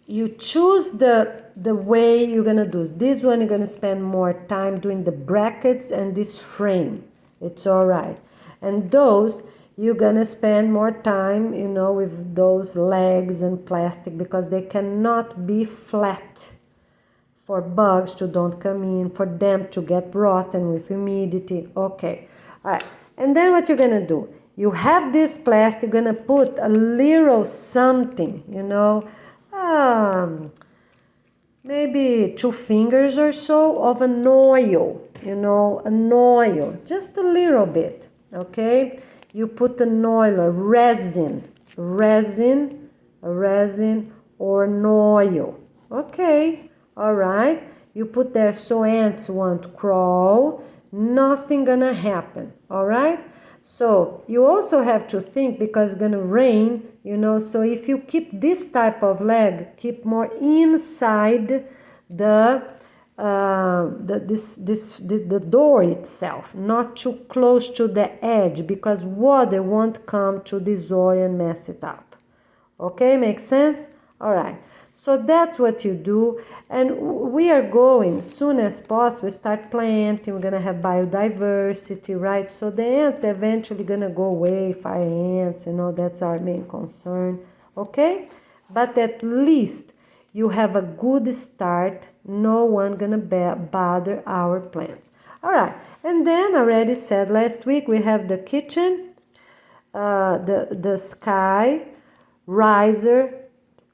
You choose the way you're gonna do this one. You're gonna spend more time doing the brackets and this frame. It's all right. And those you're gonna spend more time, you know, with those legs and plastic because they cannot be flat for bugs to don't come in, for them to get rotten with humidity. Okay, all right. And then what you're gonna do? You have this plastic, you're gonna put a little something, you know, maybe 2 fingers or so of an oil, you know, an oil, just a little bit, okay? You put an oil, a resin or an oil, okay? All right, you put there so ants won't crawl, nothing gonna happen, all right? So you also have to think, because it's gonna rain, you know, so if you keep this type of leg, keep more inside the door itself, not too close to the edge, because water won't come to this oil and mess it up. Okay, makes sense? All right. So that's what you do, and we are going, soon as possible, start planting, we're gonna have biodiversity, right? So the ants eventually gonna go away, fire ants, you know, that's our main concern, okay? But at least you have a good start, no one gonna bother our plants. All right, and then I already said last week, we have the kitchen, the sky, riser,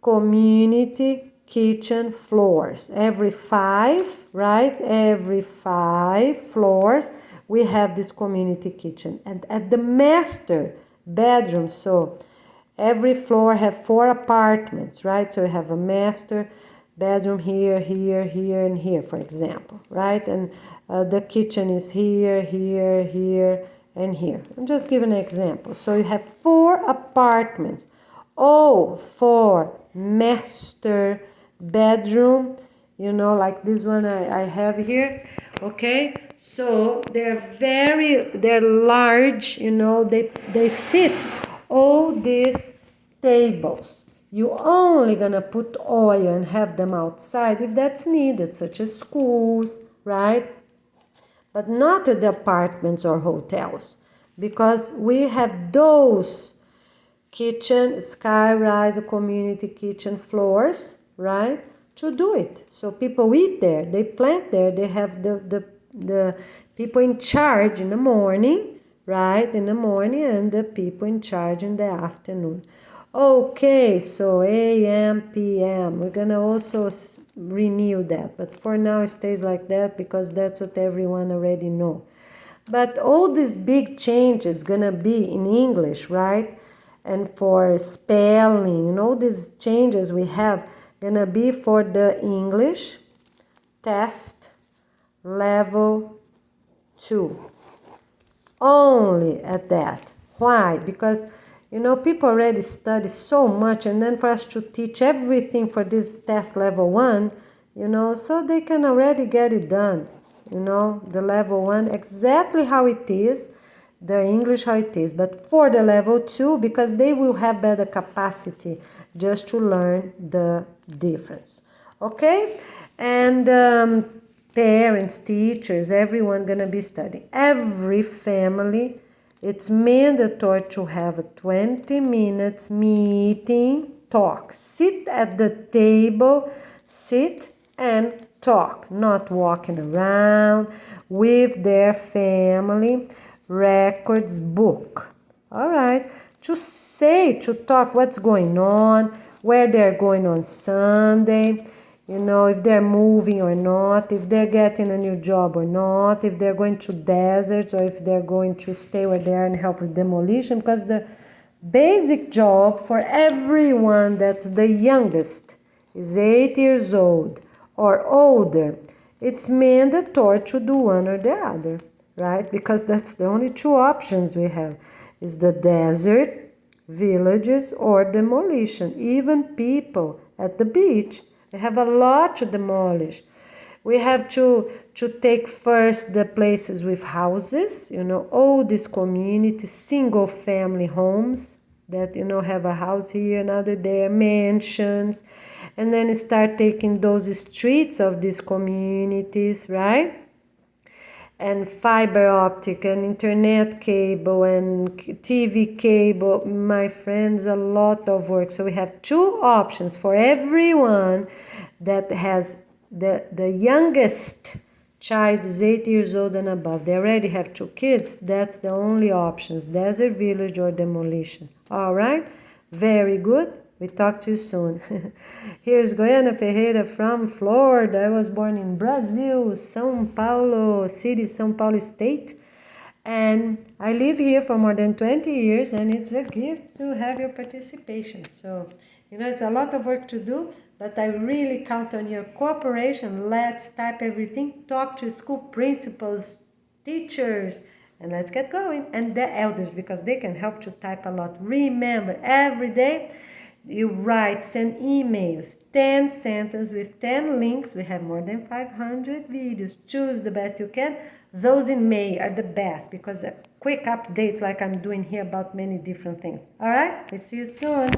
community, kitchen, floors. Every 5, right? Every 5 floors, we have this community kitchen. And at the master bedroom, so every floor have 4 apartments, right? So you have a master bedroom here, here, here, and here, for example, right? And the kitchen is here, here, here, and here. I'm just giving an example. So you have 4 apartments, all 4 master bedroom, you know, like this one I have here, okay? So they're large, you know, they fit all these tables. You only gonna put oil and have them outside if that's needed, such as schools, right? But not at the apartments or hotels, because we have those kitchen, sky rise, community kitchen floors, right? To do it. So people eat there, they plant there, they have the people in charge in the morning, right? In the morning, and the people in charge in the afternoon. Okay, so AM, PM, we're gonna also renew that, but for now it stays like that because that's what everyone already know. But all these big changes gonna be in English, right? And for spelling, you know, these changes we have gonna be for the English test level 2. Only at that. Why? Because, you know, people already study so much, and then for us to teach everything for this test level 1, you know, so they can already get it done, you know, the level 1, exactly how it is. the English how it is. But for the level 2, because they will have better capacity just to learn the difference. Okay? And parents, teachers, everyone gonna be studying. Every family, it's mandatory to have a 20 minutes meeting, talk. Sit at the table, sit and talk, not walking around with their family records book. All right, to talk what's going on, where they're going on Sunday, if they're moving or not, if they're getting a new job or not, if they're going to deserts or if they're going to stay where they are and help with demolition, because the basic job for everyone that's the youngest is 8 years old or older, it's mandatory to do one or the other, right? Because that's the only two options we have, is the desert, villages, or demolition. Even people at the beach, they have a lot to demolish. We have to take first the places with houses, all these communities, single family homes that, have a house here, another there, mansions, and then start taking those streets of these communities, right? And fiber optic and internet cable and TV cable, my friends, a lot of work. So we have two options for everyone that has the youngest child is 8 years old and above. They already have 2 kids. That's the only options, desert, village, or demolition. All right, very good. We talk to you soon. Here's Goiana Ferreira from Florida. I was born in Brazil, São Paulo city, São Paulo state. And I live here for more than 20 years, and it's a gift to have your participation. So, it's a lot of work to do, but I really count on your cooperation. Let's type everything, talk to school principals, teachers, and let's get going. And the elders, because they can help to type a lot. Remember, every day, you write, send emails, 10 sentences with 10 links. We have more than 500 videos. Choose the best you can. Those in May are the best because quick updates like I'm doing here about many different things. All right, we see you soon.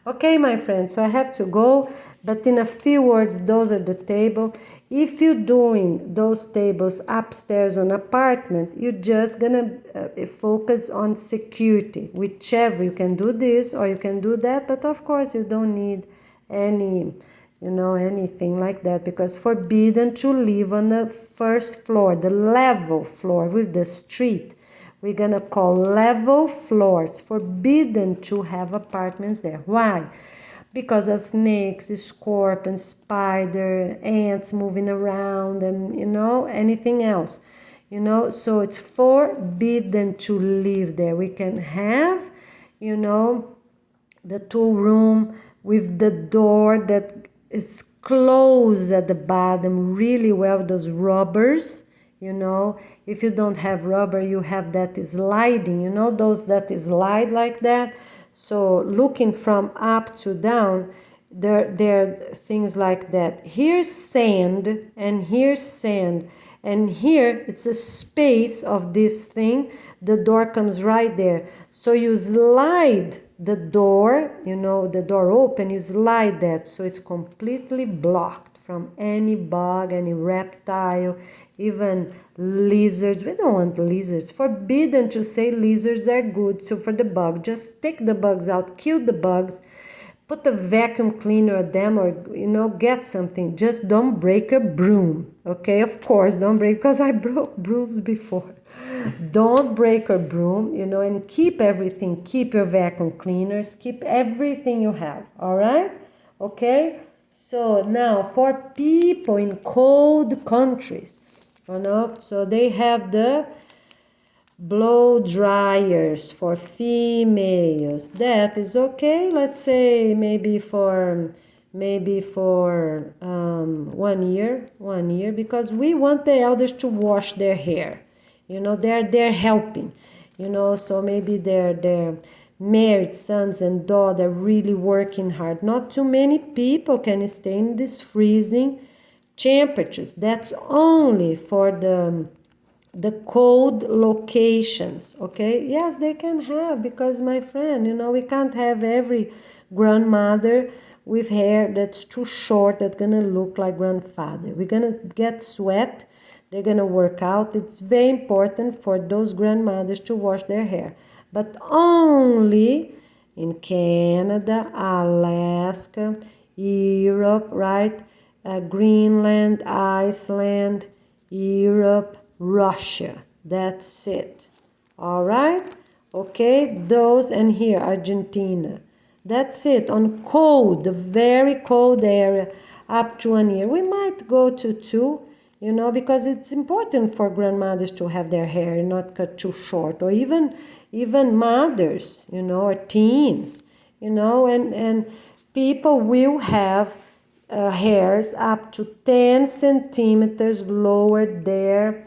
Okay, my friends, so I have to go, but in a few words, those are the table. If you're doing those tables upstairs on apartment, you're just gonna focus on security, whichever. You can do this or you can do that, but of course you don't need any, anything like that, because forbidden to live on the first floor, the level floor with the street. We're gonna call level floors. Forbidden to have apartments there. Why? Because of snakes, scorpions, spider, ants moving around, and anything else. So it's forbidden to live there. We can have, the 2-room with the door that is closed at the bottom really well, those rubbers. If you don't have rubber, you have that sliding, those that slide like that. So looking from up to down, there are things like that. Here's sand, and here's sand. And here, it's a space of this thing. The door comes right there. So you slide the door, the door open, you slide that. So it's completely blocked from any bug, any reptile, even lizards. We don't want lizards. Forbidden to say lizards are good. So for the bug, just take the bugs out, kill the bugs, put a vacuum cleaner on them, or, get something. Just don't break a broom, okay? Of course, don't break, because I broke brooms before. Don't break a broom, and keep everything. Keep your vacuum cleaners. Keep everything you have, all right? Okay? So now, for people in cold countries, so they have the blow dryers for females. That is okay. Let's say maybe for 1 year, because we want the elders to wash their hair. They're helping. So maybe their married sons and daughters are really working hard. Not too many people can stay in these freezing temperatures. That's only for the the cold locations, okay? Yes, they can have, because my friend, we can't have every grandmother with hair that's too short that's gonna look like grandfather. We're gonna get sweat, they're gonna work out. It's very important for those grandmothers to wash their hair, but only in Canada, Alaska, Europe, right? Greenland, Iceland, Europe, Russia. That's it. All right? Okay, those, and here, Argentina. That's it. On cold, the very cold area, up to 1 year. We might go to 2, because it's important for grandmothers to have their hair not cut too short, or even mothers, or teens, and people will have hairs up to 10 centimeters lower their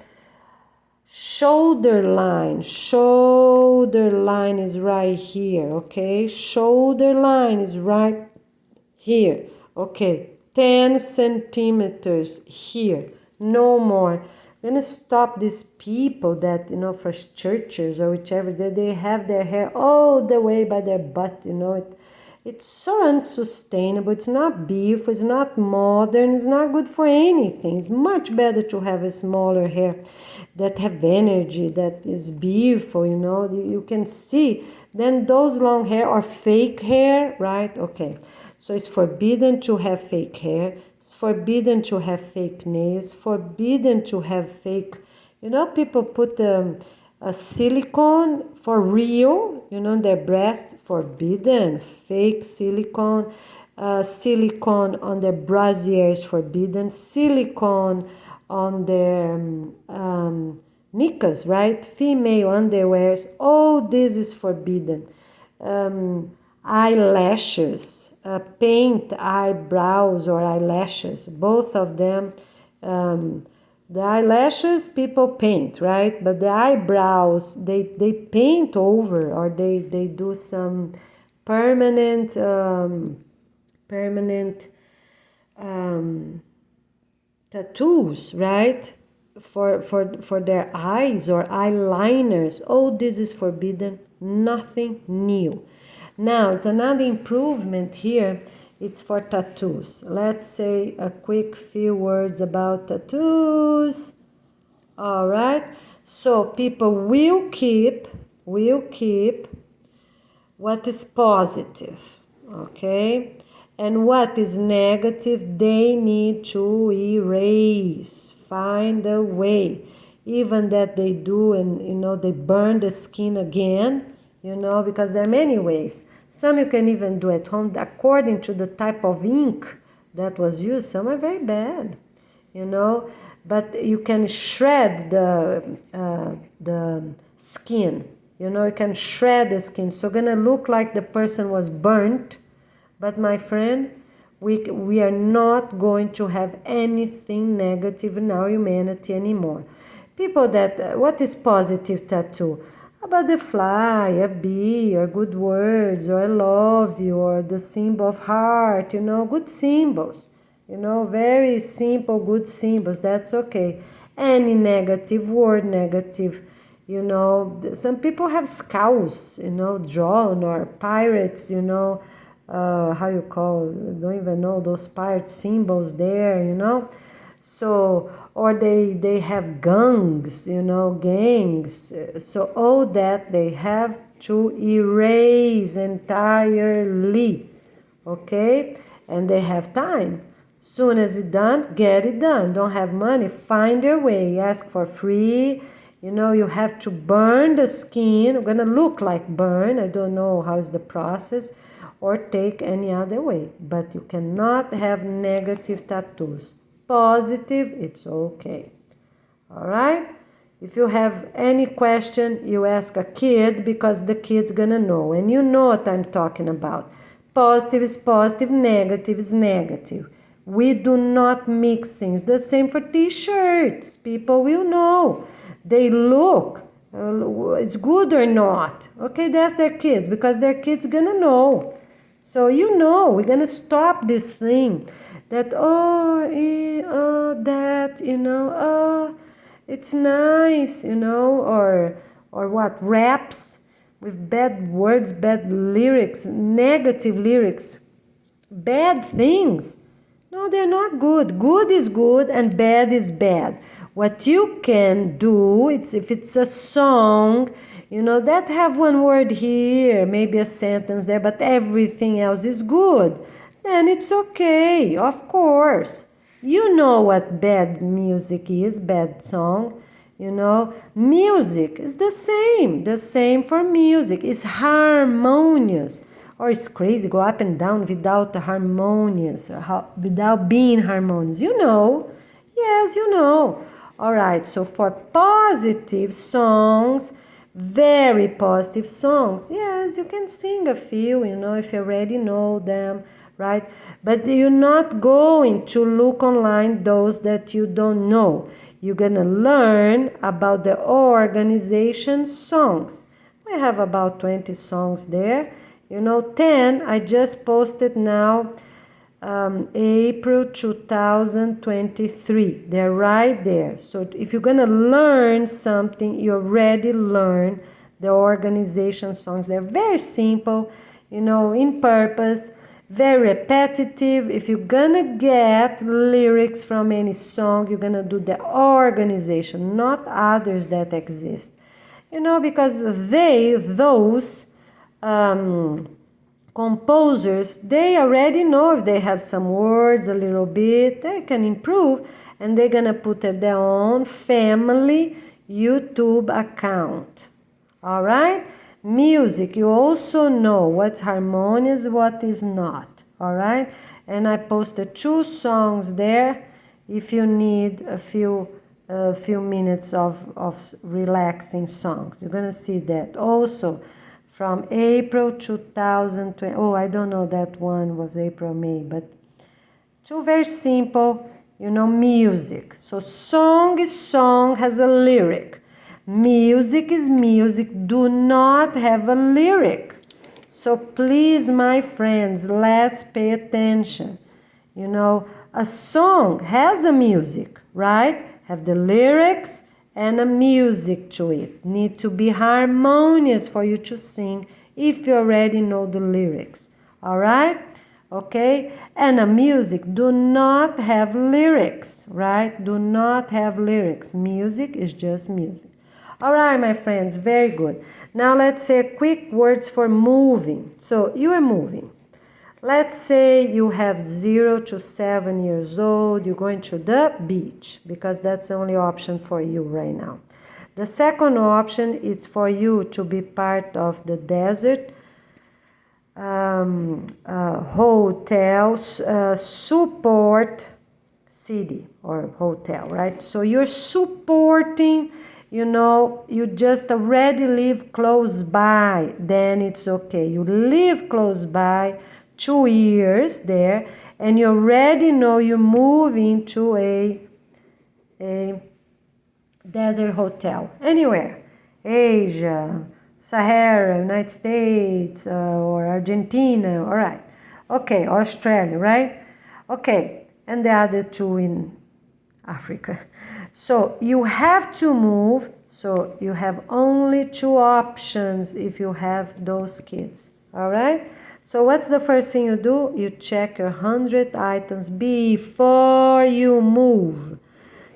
shoulder line. Shoulder line is right here, okay? Shoulder line is right here, okay? 10 centimeters here, no more. I'm gonna stop these people that, for churches or whichever, that they have their hair all the way by their butt, it's so unsustainable. It's not beautiful, it's not modern, it's not good for anything. It's much better to have a smaller hair that have energy, that is beautiful, you can see. Then those long hair or fake hair, right? Okay, so it's forbidden to have fake hair. It's forbidden to have fake nails. Forbidden to have fake, people put a silicone for real, their breast, forbidden. Fake silicone, silicone on their brassieres, forbidden. Silicone on their knickers, right? Female underwears, all this is forbidden. Eyelashes, paint eyebrows or eyelashes, both of them. The eyelashes people paint, right? But the eyebrows, they paint over, or they do some permanent tattoos, right? For their eyes or eyeliners. All this is forbidden, nothing new. Now, it's another improvement here. It's for tattoos. Let's say a quick few words about tattoos. All right. So people will keep what is positive, okay? And what is negative, they need to erase, find a way. Even that they do, and they burn the skin again, because there are many ways. Some you can even do at home according to the type of ink that was used. Some are very bad, but you can shred the skin. You can shred the skin. So gonna look like the person was burnt. But my friend, we are not going to have anything negative in our humanity anymore. People that, what is positive tattoo? A butterfly, a bee, or good words, or I love you, or the symbol of heart, good symbols. Very simple, good symbols, that's okay. Any negative word, negative, some people have skulls, drawn, or pirates, how you call, don't even know those pirate symbols there, so, or they have gangs, gangs. So all that they have to erase entirely, okay? And they have time. Soon as it's done, get it done. Don't have money, find your way. Ask for free. You have to burn the skin. It's gonna look like burn. I don't know how is the process, or take any other way. But you cannot have negative tattoos. Positive, it's okay. All right? If you have any question, you ask a kid, because the kid's gonna know. And you know what I'm talking about. Positive is positive, negative is negative. We do not mix things. The same for t-shirts. People will know. They look, it's good or not. Okay, that's their kids, because their kids gonna know. So we're gonna stop this thing that, that, It's nice, or what, raps with bad words, bad lyrics, negative lyrics, bad things. No, they're not good. Good is good and bad is bad. What you can do, it's if it's a song, that have one word here, maybe a sentence there, but everything else is good, then it's okay, of course. You know what bad music is, bad song. Music is the same for music. It's harmonious, or it's crazy, go up and down without harmonious, without being harmonious. Yes, All right, so for positive songs, very positive songs, yes, you can sing a few, if you already know them, right? But you're not going to look online those that you don't know. You're gonna learn about the organization songs. We have about 20 songs there. 10 I just posted now, April 2023. They're right there. So if you're gonna learn something, you already learn the organization songs. They're very simple, in purpose, very repetitive. If you're gonna get lyrics from any song, you're gonna do the organization, not others that exist. Because those composers, they already know if they have some words a little bit, they can improve, and they're gonna put their own family YouTube account. All right? Music, you also know what's harmonious, what is not. All right? And I posted 2 songs there if you need a few minutes of relaxing songs. You're gonna see that also. From April 2020, I don't know, that one was April, May, but 2 very simple, music. So song is song, has a lyric. Music is music, do not have a lyric. So please, my friends, let's pay attention. A song has a music, right? Have the lyrics and a music to it. Need to be harmonious for you to sing if you already know the lyrics. All right? Okay? And a music do not have lyrics, right? Do not have lyrics. Music is just music. All right, my friends, very good. Now let's say quick words for moving. So you are moving. Let's say you have 0 to 7 years old, you're going to the beach, because that's the only option for you right now. The second option is for you to be part of the desert hotels, support city or hotel, right? So you're supporting, you just already live close by, then it's okay. You live close by, 2 years there, and you already know you're moving to a desert hotel anywhere, Asia, Sahara, United States, or Argentina. All right, okay, Australia, right? Okay, and the other 2 in Africa. So you have to move, so you have only 2 options if you have those kids. All right? So what's the first thing you do? You check your 100 items before you move.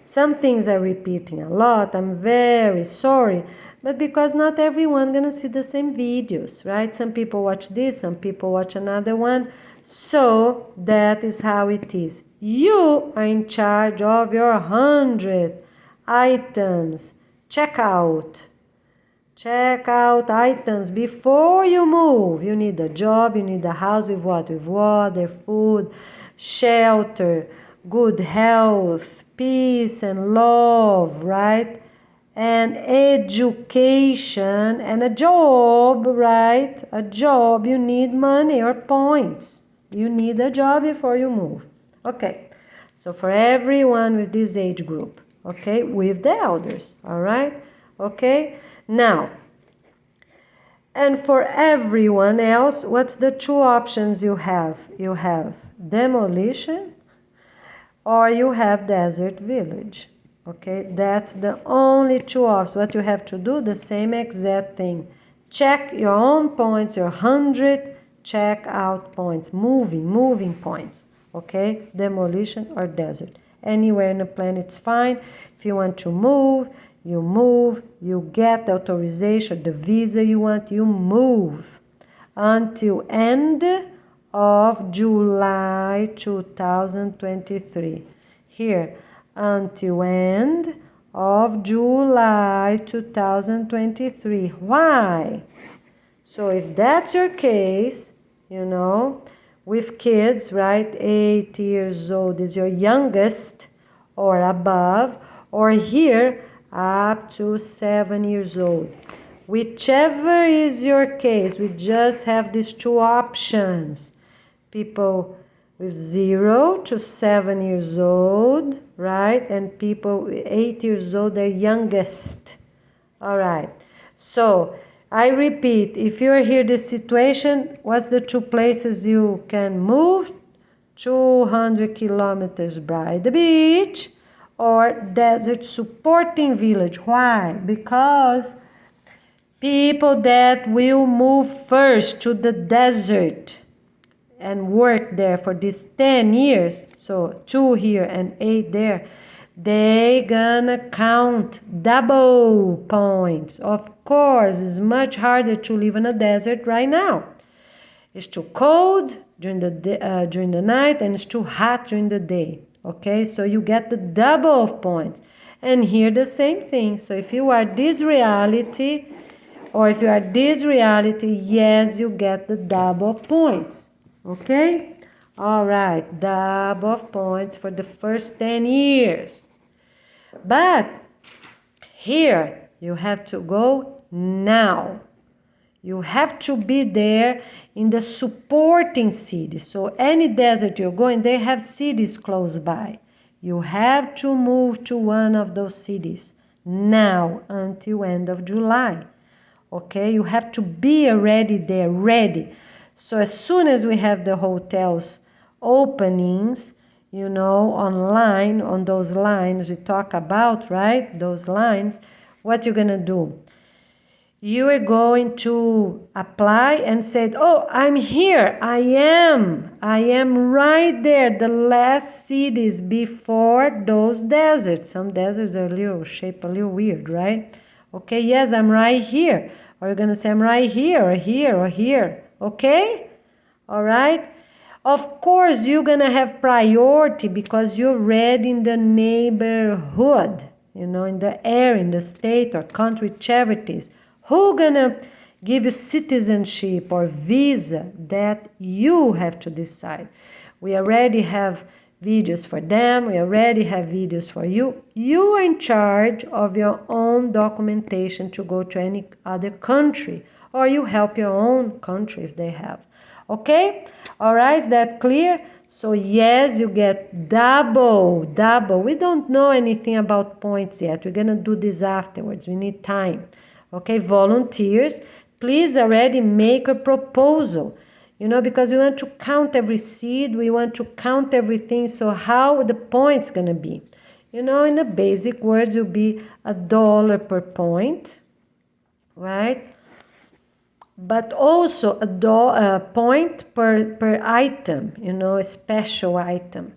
Some things are repeating a lot. I'm very sorry. But because not everyone gonna see the same videos, right? Some people watch this, some people watch another one. So that is how it is. You are in charge of your 100 items. Check out items before you move. You need a job, you need a house with what? With water, food, shelter, good health, peace and love, right? And education and a job, right? A job, you need money or points. You need a job before you move. Okay, so for everyone with this age group, okay, with the elders, all right? Okay, now, and for everyone else, what's the 2 options you have? You have demolition or you have desert village, Okay, that's the only two options. What you have to do, the same exact thing. Check your own points, your 100 check out points, moving points. Okay, demolition or desert. Anywhere in the plan, it's fine. If you want to move, you get the authorization, the visa you want, you move until end of July 2023. Here, until end of July 2023. Why? So if that's your case, you know, with kids, right, 8 years old is your youngest or above, or here up to 7 years old. Whichever is your case, we just have these two options. People with 0 to 7 years old, right? And people 8 years old, their youngest. All right. So I repeat, if you're here, this situation, what's the two places you can move? 200 kilometers by the beach or desert supporting village. Why? Because people that will move first to the desert and work there for these 10 years, so 2 here and 8 there, they gonna count double points. Of course, it's much harder to live in a desert right now. It's too cold during the night and it's too hot during the day. Okay, so you get the double of points. And here the same thing. So if you are this reality, yes, you get the double points. Okay? All right, double of points for the first 10 years. But here you have to go now. You have to be there in the supporting cities. So any desert you're going, they have cities close by. You have to move to one of those cities now until end of July. Okay, you have to be already there, ready. So as soon as we have the hotels openings, you know, online, on those lines we talk about, right? Those lines, what you're gonna do? You are going to apply and say, oh, I'm here. I am right there. The last cities before those deserts. Some deserts are shaped a little weird, right? Okay, yes, I'm right here. Or you're going to say, I'm right here, or here, or here. Okay? All right? Of course, you're going to have priority because you're already in the neighborhood, you know, in the area, in the state or country charities. Who gonna give you citizenship or visa? That you have to decide. We already have videos for them. We already have videos for you. You are in charge of your own documentation to go to any other country, or you help your own country if they have. Okay? All right, is that clear? So yes, you get double. We don't know anything about points yet. We're gonna do this afterwards. We need time. Okay, volunteers, please already make a proposal, you know, because we want to count every seed, we want to count everything, so how the points gonna be? You know, in the basic words will be $1 per point, right? But also a point per item, you know, a special item,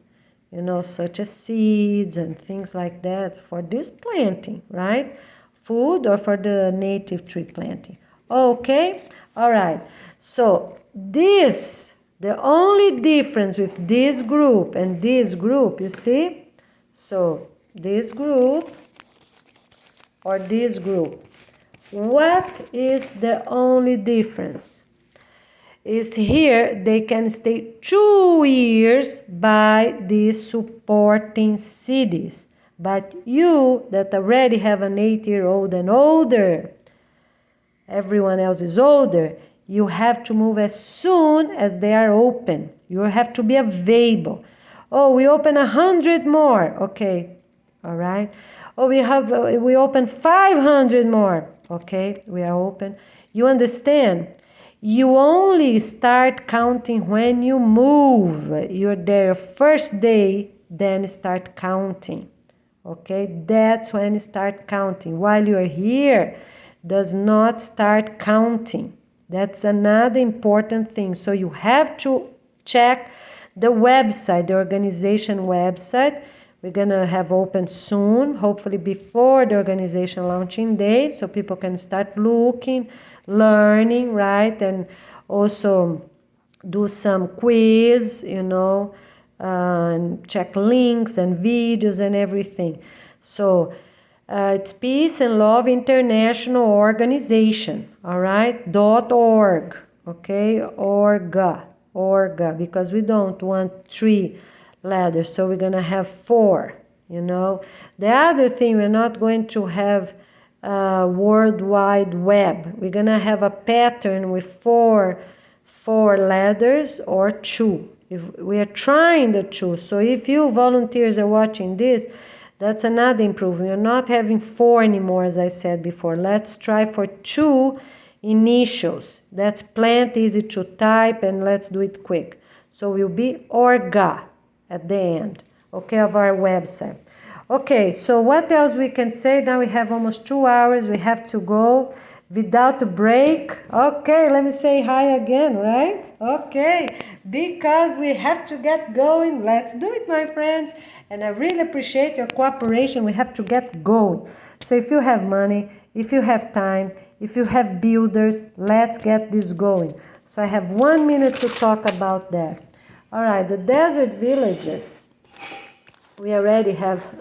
you know, such as seeds and things like that for this planting, right? Food or for the native tree planting. Okay, all right. So this, the only difference with this group and this group, you see? So this group or this group, what is the only difference? Is here they can stay 2 years by these supporting cities. But you that already have an 8-year-old and older, everyone else is older, you have to move as soon as they are open. You have to be available. Oh, we open 100 more. Okay, all right. Oh, we open 500 more. Okay, we are open. You understand? You only start counting when you move. You're there first day, then start counting. Okay, that's when you start counting. While you are here, does not start counting. That's another important thing. So you have to check the website, the organization website. We're gonna have open soon, hopefully before the organization launching date, so people can start looking, learning, right? And also do some quiz, and check links and videos and everything. So it's Peace and Love International Organization, all right? .org, okay? Orga, because we don't want 3 letters, so we're gonna have 4, The other thing, we're not going to have World Wide Web. We're gonna have a pattern with 4 letters or 2. If we are trying the 2, so if you volunteers are watching this, that's another improvement. You're not having 4 anymore, as I said before. Let's try for 2 initials. That's plenty, easy to type, and let's do it quick. So we'll be Orga at the end, okay, of our website. Okay, so what else we can say? Now we have almost 2 hours. We have to go without a break. Okay, let me say hi again, right? Okay, because we have to get going. Let's do it, my friends. And I really appreciate your cooperation. We have to get going. So if you have money, if you have time, if you have builders, let's get this going. So I have 1 minute to talk about that. All right, the desert villages. We already have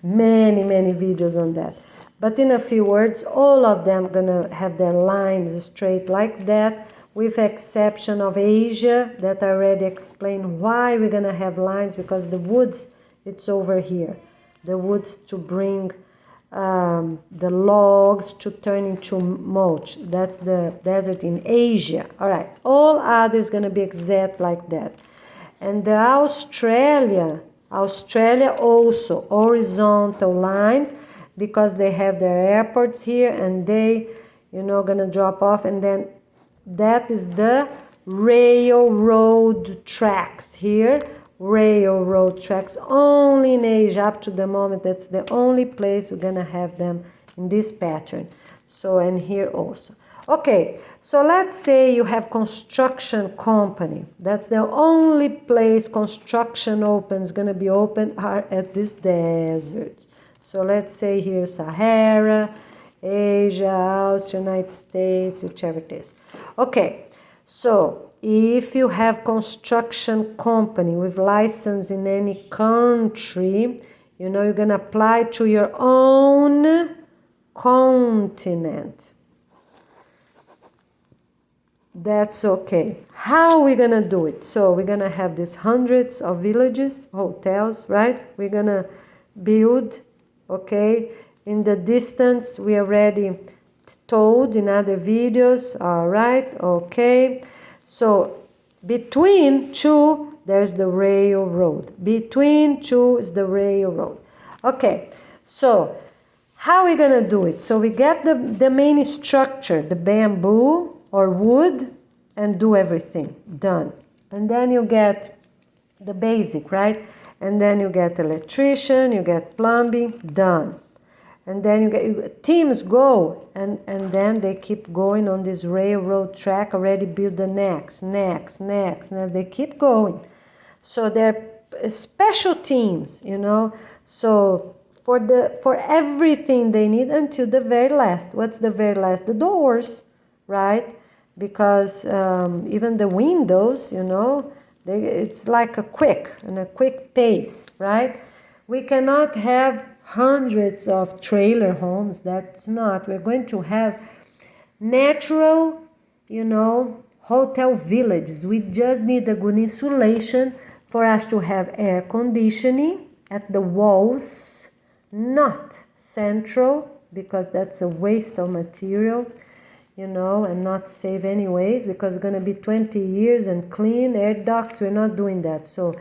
many videos on that. But in a few words, all of them gonna have their lines straight like that, with exception of Asia, that I already explained why we're gonna have lines, because the woods, it's over here. The woods to bring the logs to turn into mulch. That's the desert in Asia. All right, all others gonna be exact like that. And the Australia also horizontal lines, because they have their airports here, and they, gonna drop off, and then that is the railroad tracks here. Railroad tracks only in Asia up to the moment. That's the only place we're gonna have them in this pattern. So, and here also. Okay, so let's say you have construction company. That's the only place construction is gonna be open are at this desert. So let's say here Sahara, Asia, Austria, United States, whichever it is. Okay, so if you have construction company with license in any country, you're going to apply to your own continent. That's okay. How are we going to do it? So we're going to have these hundreds of villages, hotels, right? We're going to build, okay? In the distance, we already told in other videos, all right, okay. So between 2, there's the railroad. Between 2 is the railroad. Okay, so how are we going to do it? So we get the main structure, the bamboo or wood, and do everything. Done. And then you get the basic, right? And then you get electrician, you get plumbing, done. And then you get teams go, and then they keep going on this railroad track, already build the next, they keep going. So they're special teams, so for everything they need until the very last. What's the very last? The doors, right? Because even the windows, it's like a quick pace, right? We cannot have hundreds of trailer homes. That's not. We're going to have natural, hotel villages. We just need a good insulation for us to have air conditioning at the walls, not central, because that's a waste of material, and not safe anyways, because it's going to be 20 years and clean air ducts. We're not doing that. So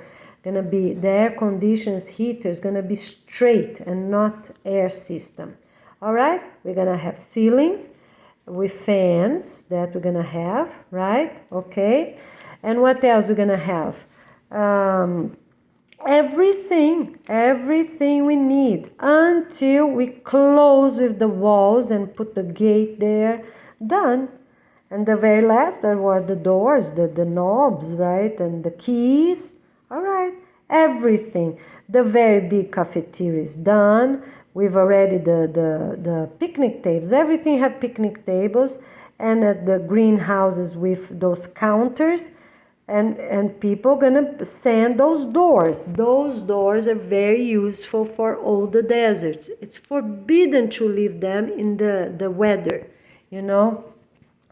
gonna be the air conditions heater is gonna be straight and not air system. All right, we're gonna have ceilings with fans that we're gonna have, right? Okay, and what else we're gonna have? everything we need until we close with the walls and put the gate there. Done. And the very last, there were the doors, the knobs, right? And the keys. All right, everything. The very big cafeteria is done. We've already the picnic tables. Everything have picnic tables. And at the greenhouses with those counters. And people gonna sand those doors. Those doors are very useful for all the deserts. It's forbidden to leave them in the weather, you know.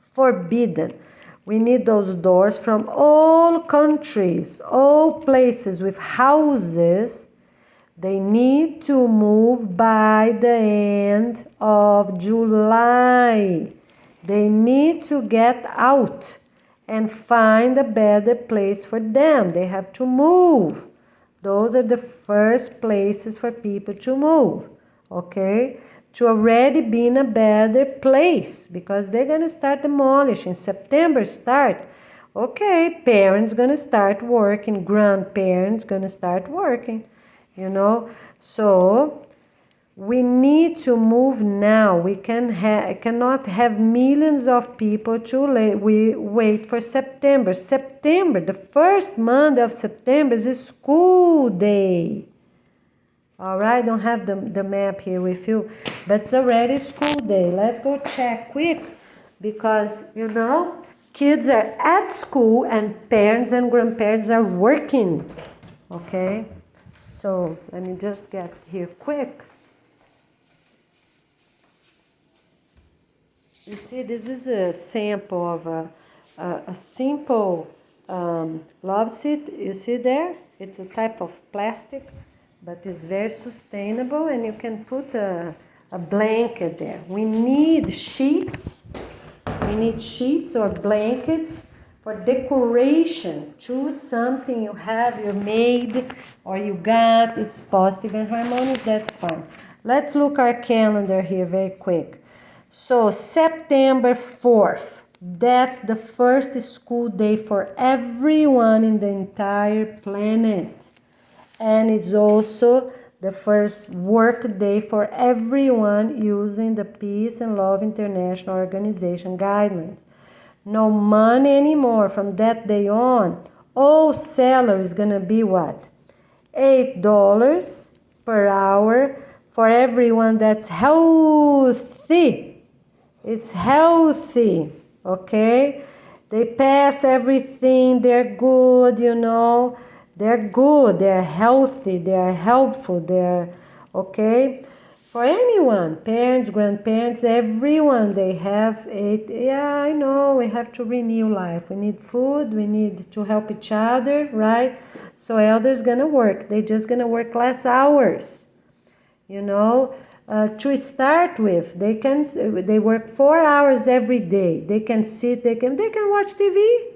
Forbidden. We need those doors from all countries, all places with houses. They need to move by the end of July. They need to get out and find a better place for them. They have to move. Those are the first places for people to move, okay? To already be in a better place, because they're going to start demolishing. September start. Okay, parents going to start working, grandparents going to start working, you know. So we need to move now. We cannot have millions of people we wait for September. September, the first month of September is a school day. All right, don't have the map here with you, but it's already school day. Let's go check quick, because, you know, kids are at school and parents and grandparents are working, okay? So let me just get here quick. You see, this is a sample of a simple love seat. You see there? It's a type of plastic, but it's very sustainable, and you can put a blanket there. We need sheets. We need sheets or blankets for decoration. Choose something you have, you made, or you got. It's positive and harmonious, that's fine. Let's look our calendar here very quick. So September 4th, that's the first school day for everyone in the entire planet. And it's also the first work day for everyone using the Peace and Love International Organization guidelines. No money anymore from that day on. All salary is going to be what? $8 per hour for everyone that's healthy. It's healthy, okay? They pass everything. They're good, you know. They're good, they're healthy, they're helpful, they're okay. For anyone, parents, grandparents, everyone, they have it. Yeah, I know, we have to renew life. We need food, we need to help each other, right? So elders gonna work. They're just gonna work less hours, you know. To start with, they work 4 hours every day. They can sit, they can watch TV.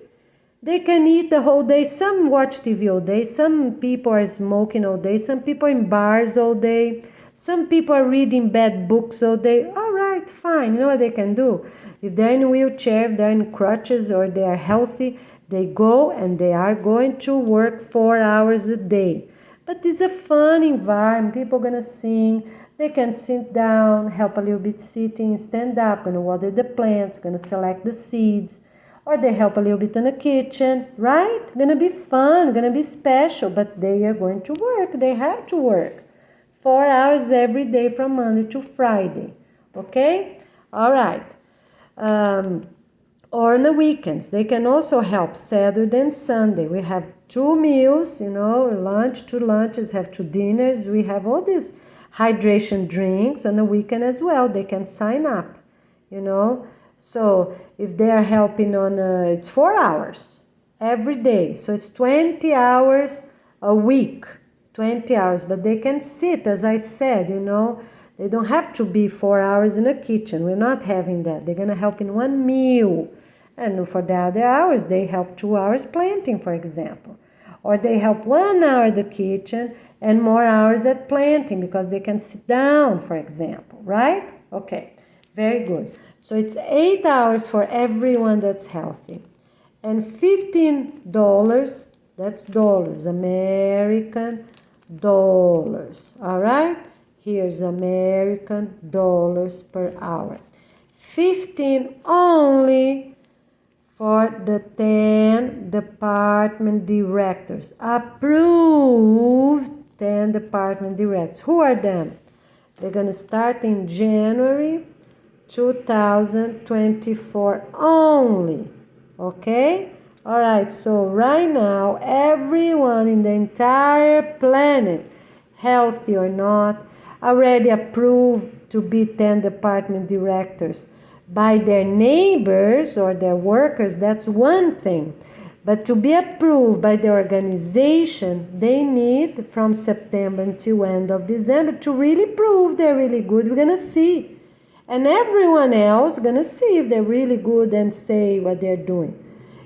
They can eat the whole day. Some watch TV all day. Some people are smoking all day. Some people are in bars all day. Some people are reading bad books all day. All right, fine. You know what they can do? If they're in a wheelchair, if they're in crutches, or they are healthy, they go and they are going to work 4 hours a day. But it's a fun environment. People are going to sing. They can sit down, help a little bit sitting, stand up, going to water the plants, going to select the seeds. Or they help a little bit in the kitchen, right? Gonna be fun, gonna be special, but they are going to work. They have to work 4 hours every day from Monday to Friday, okay? All right. Or on the weekends, they can also help Saturday and Sunday. We have 2 meals, you know, lunch, 2 lunches, have 2 dinners. We have all these hydration drinks on the weekend as well. They can sign up, you know. So if they are helping on, it's 4 hours every day. So it's 20 hours a week, 20 hours. But they can sit, as I said, you know. They don't have to be 4 hours in the kitchen. We're not having that. They're going to help in 1 meal. And for the other hours, they help 2 hours planting, for example. Or they help 1 hour in the kitchen and more hours at planting, because they can sit down, for example, right? Okay, very good. So it's 8 hours for everyone that's healthy. And $15 That's dollars, American dollars. All right? Here's American dollars per hour. 15 only for the 10 department directors. Approved 10 department directors. Who are them? They're going to start in January 2024 only. Okay? All right, so right now, everyone in the entire planet, healthy or not, already approved to be 10 department directors by their neighbors or their workers. That's one thing. But to be approved by the organization, they need from September until end of December to really prove they're really good. We're going to see. And everyone else going to see if they're really good and say what they're doing.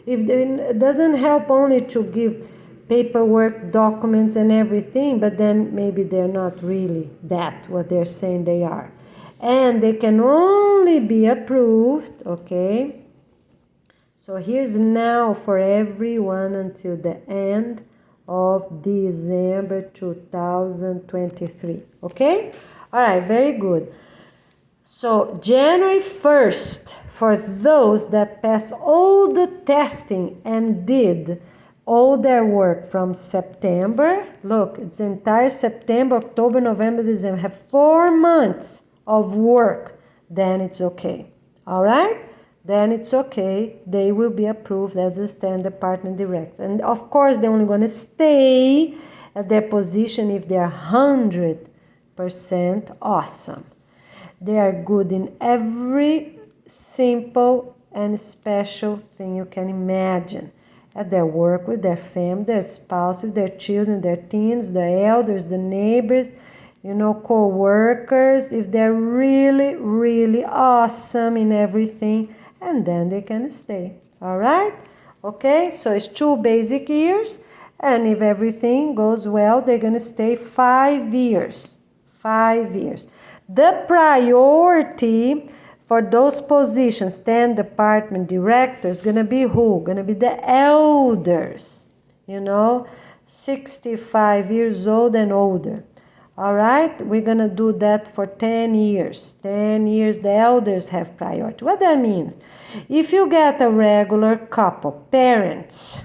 It doesn't help only to give paperwork, documents, and everything, but then maybe they're not really that, what they're saying they are. And they can only be approved, okay? So here's now for everyone until the end of December 2023, okay? All right, very good. So January 1st, for those that pass all the testing and did all their work from September, look, it's entire September, October, November, December, have 4 months of work, then it's okay. All right? Then it's okay. They will be approved as a 10 department director. And of course, they're only going to stay at their position if they're 100% awesome. They are good in every simple and special thing you can imagine. At their work, with their family, their spouse, with their children, their teens, the elders, the neighbors, co-workers, if they're really, really awesome in everything, and then they can stay. All right? Okay, so it's 2 basic years, and if everything goes well, they're going to stay 5 years. 5 years. The priority for those positions, 10 department directors, going to be who? Going to be the elders, 65 years old and older. All right, we're going to do that for 10 years. 10 years, the elders have priority. What that means? If you get a regular couple, parents,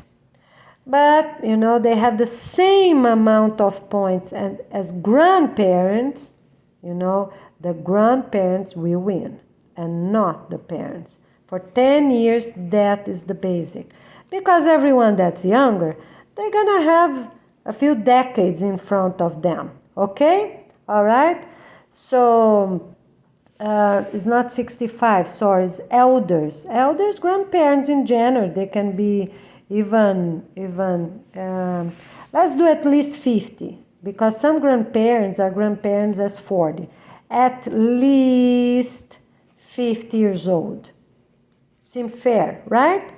but, they have the same amount of points as grandparents, the grandparents will win and not the parents. For 10 years, that is the basic. Because everyone that's younger, they're going to have a few decades in front of them. Okay? All right? So, it's not 65, sorry, it's elders. Elders, grandparents in general, they can be even let's do at least 50. Because some grandparents are grandparents as 40. At least 50 years old. Seem fair, right?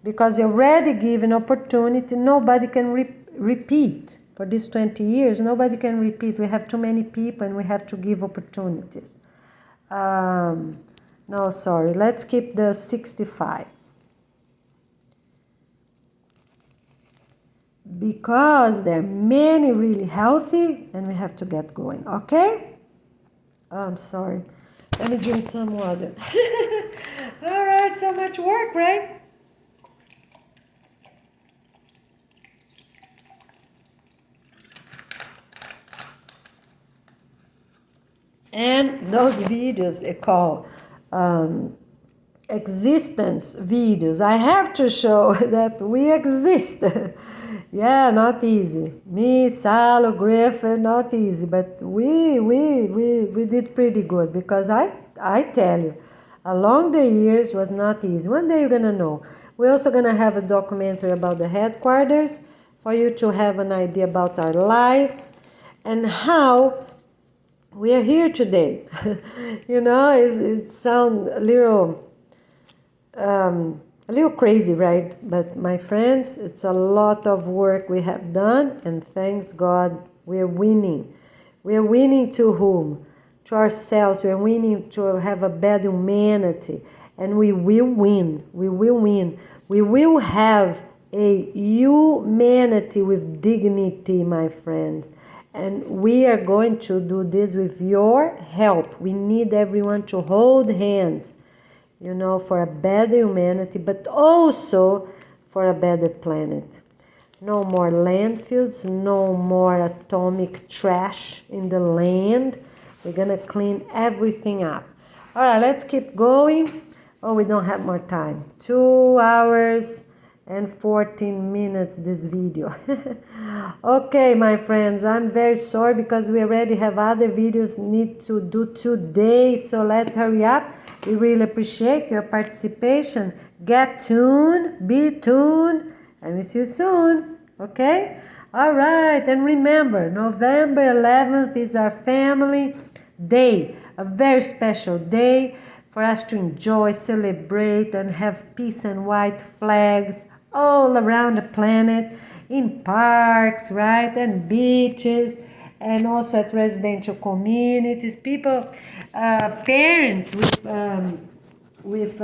Because you're already given opportunity. Nobody can repeat. For these 20 years, nobody can repeat. We have too many people and we have to give opportunities. No, sorry. Let's keep the 65. Because there are many really healthy and we have to get going, okay? Oh, I'm sorry. Let me drink some water. All right, so much work, right? And those videos they call existence videos. I have to show that we exist. Yeah, not easy. Me, Salo, Griffin, not easy. But we did pretty good because I tell you, along the years was not easy. One day you're gonna know. We're also gonna have a documentary about the headquarters for you to have an idea about our lives and how we are here today. It sounds a little crazy, right? But my friends, it's a lot of work we have done, and thanks God, we're winning. We're winning to whom? To ourselves. We're winning to have a better humanity, and we will win. We will win. We will have a humanity with dignity, my friends. And we are going to do this with your help. We need everyone to hold hands, you know, for a better humanity, but also for a better planet. No more landfills, no more atomic trash in the land. We're gonna clean everything up. All right, let's keep going. Oh, we don't have more time. 2 hours and 14 minutes this video. Okay, my friends, I'm very sorry because we already have other videos need to do today, so let's hurry up. We really appreciate your participation. Get tuned, be tuned, and we'll see you soon. Okay? All right, and remember, November 11th is our family day, a very special day for us to enjoy, celebrate, and have peace and white flags all around the planet, in parks, right, and beaches, and also at residential communities. People, parents with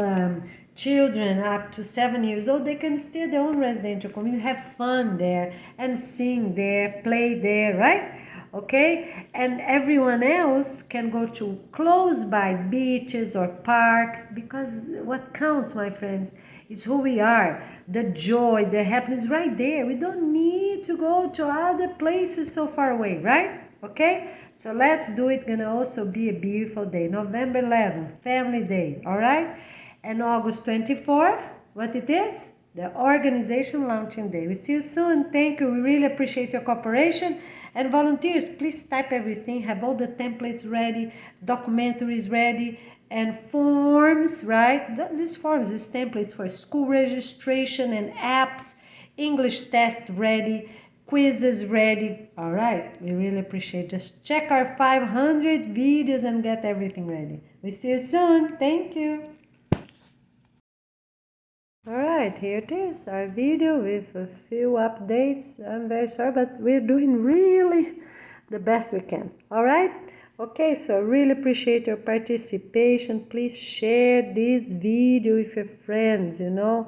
children up to 7 years old, they can stay at their own residential community, have fun there, and sing there, play there, right? Okay, and everyone else can go to close by beaches or park, because what counts, my friends, is who we are, the joy, the happiness right there. We don't need to go to other places so far away, right? Okay, so let's do it. Gonna also be a beautiful day. November 11th, Family Day, all right? And August 24th, what it is? The organization launching day. We see you soon. Thank you. We really appreciate your cooperation. And volunteers, please type everything. Have all the templates ready, documentaries ready, and forms, right? These forms, these templates for school registration and apps, English test ready, quizzes ready. All right, we really appreciate it. Just check our 500 videos and get everything ready. We see you soon. Thank you. All right, here it is, our video with a few updates. I'm very sorry, but we're doing really the best we can. All right? Okay, so I really appreciate your participation. Please share this video with your friends, you know.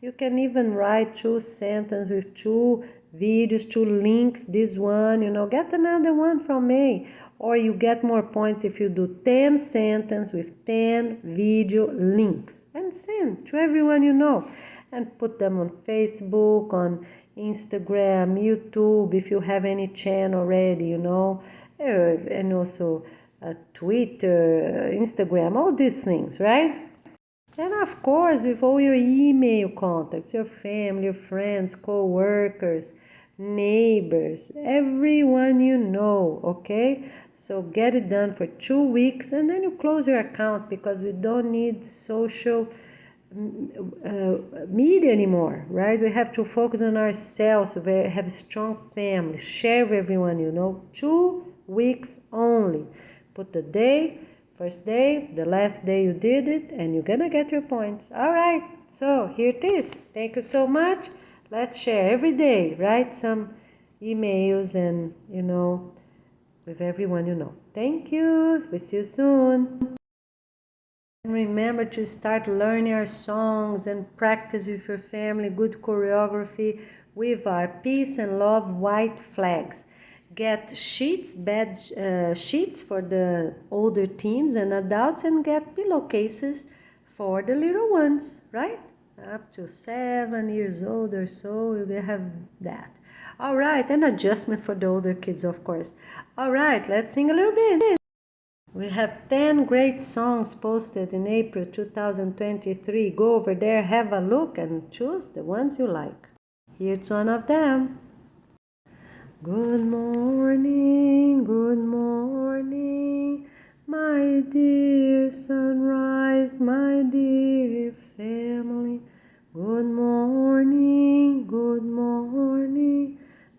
You can even write 2 sentences with 2 videos, 2 links. This one, you know, get another one from me. Or you get more points if you do 10 sentences with 10 video links and send to everyone you know, and put them on Facebook, on Instagram, YouTube, if you have any channel already, you know, and also Twitter, Instagram, all these things, right? And of course, with all your email contacts, your family, your friends, co-workers, neighbors, everyone you know, okay? So get it done for 2 weeks and then you close your account, because we don't need social media anymore, right? We have to focus on ourselves. We have a strong family. Share with everyone you know. 2 weeks only. Put the day, first day, the last day you did it, and you're gonna get your points. All right, so here it is. Thank you so much. Let's share every day. Write some emails and, you know, with everyone you know. Thank you. We'll see you soon. Remember to start learning our songs and practice with your family good choreography with our peace and love white flags. Get sheets, bed sheets for the older teens and adults, and get pillowcases for the little ones, right? Up to 7 years old or so, you have that. All right, and adjustment for the older kids, of course. All right, let's sing a little bit. We have 10 great songs posted in April 2023. Go over there, have a look, and choose the ones you like. Here's one of them. Good morning, my dear sunrise, my dear family. Good morning,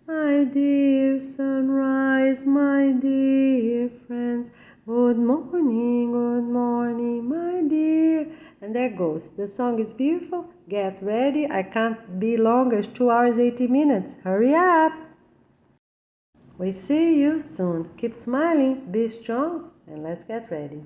my dear sunrise, my dear friends. Good morning, my dear. And there goes. The song is beautiful. Get ready. I can't be longer. It's 2 hours, 80 minutes. Hurry up. We see you soon. Keep smiling, be strong, and let's get ready.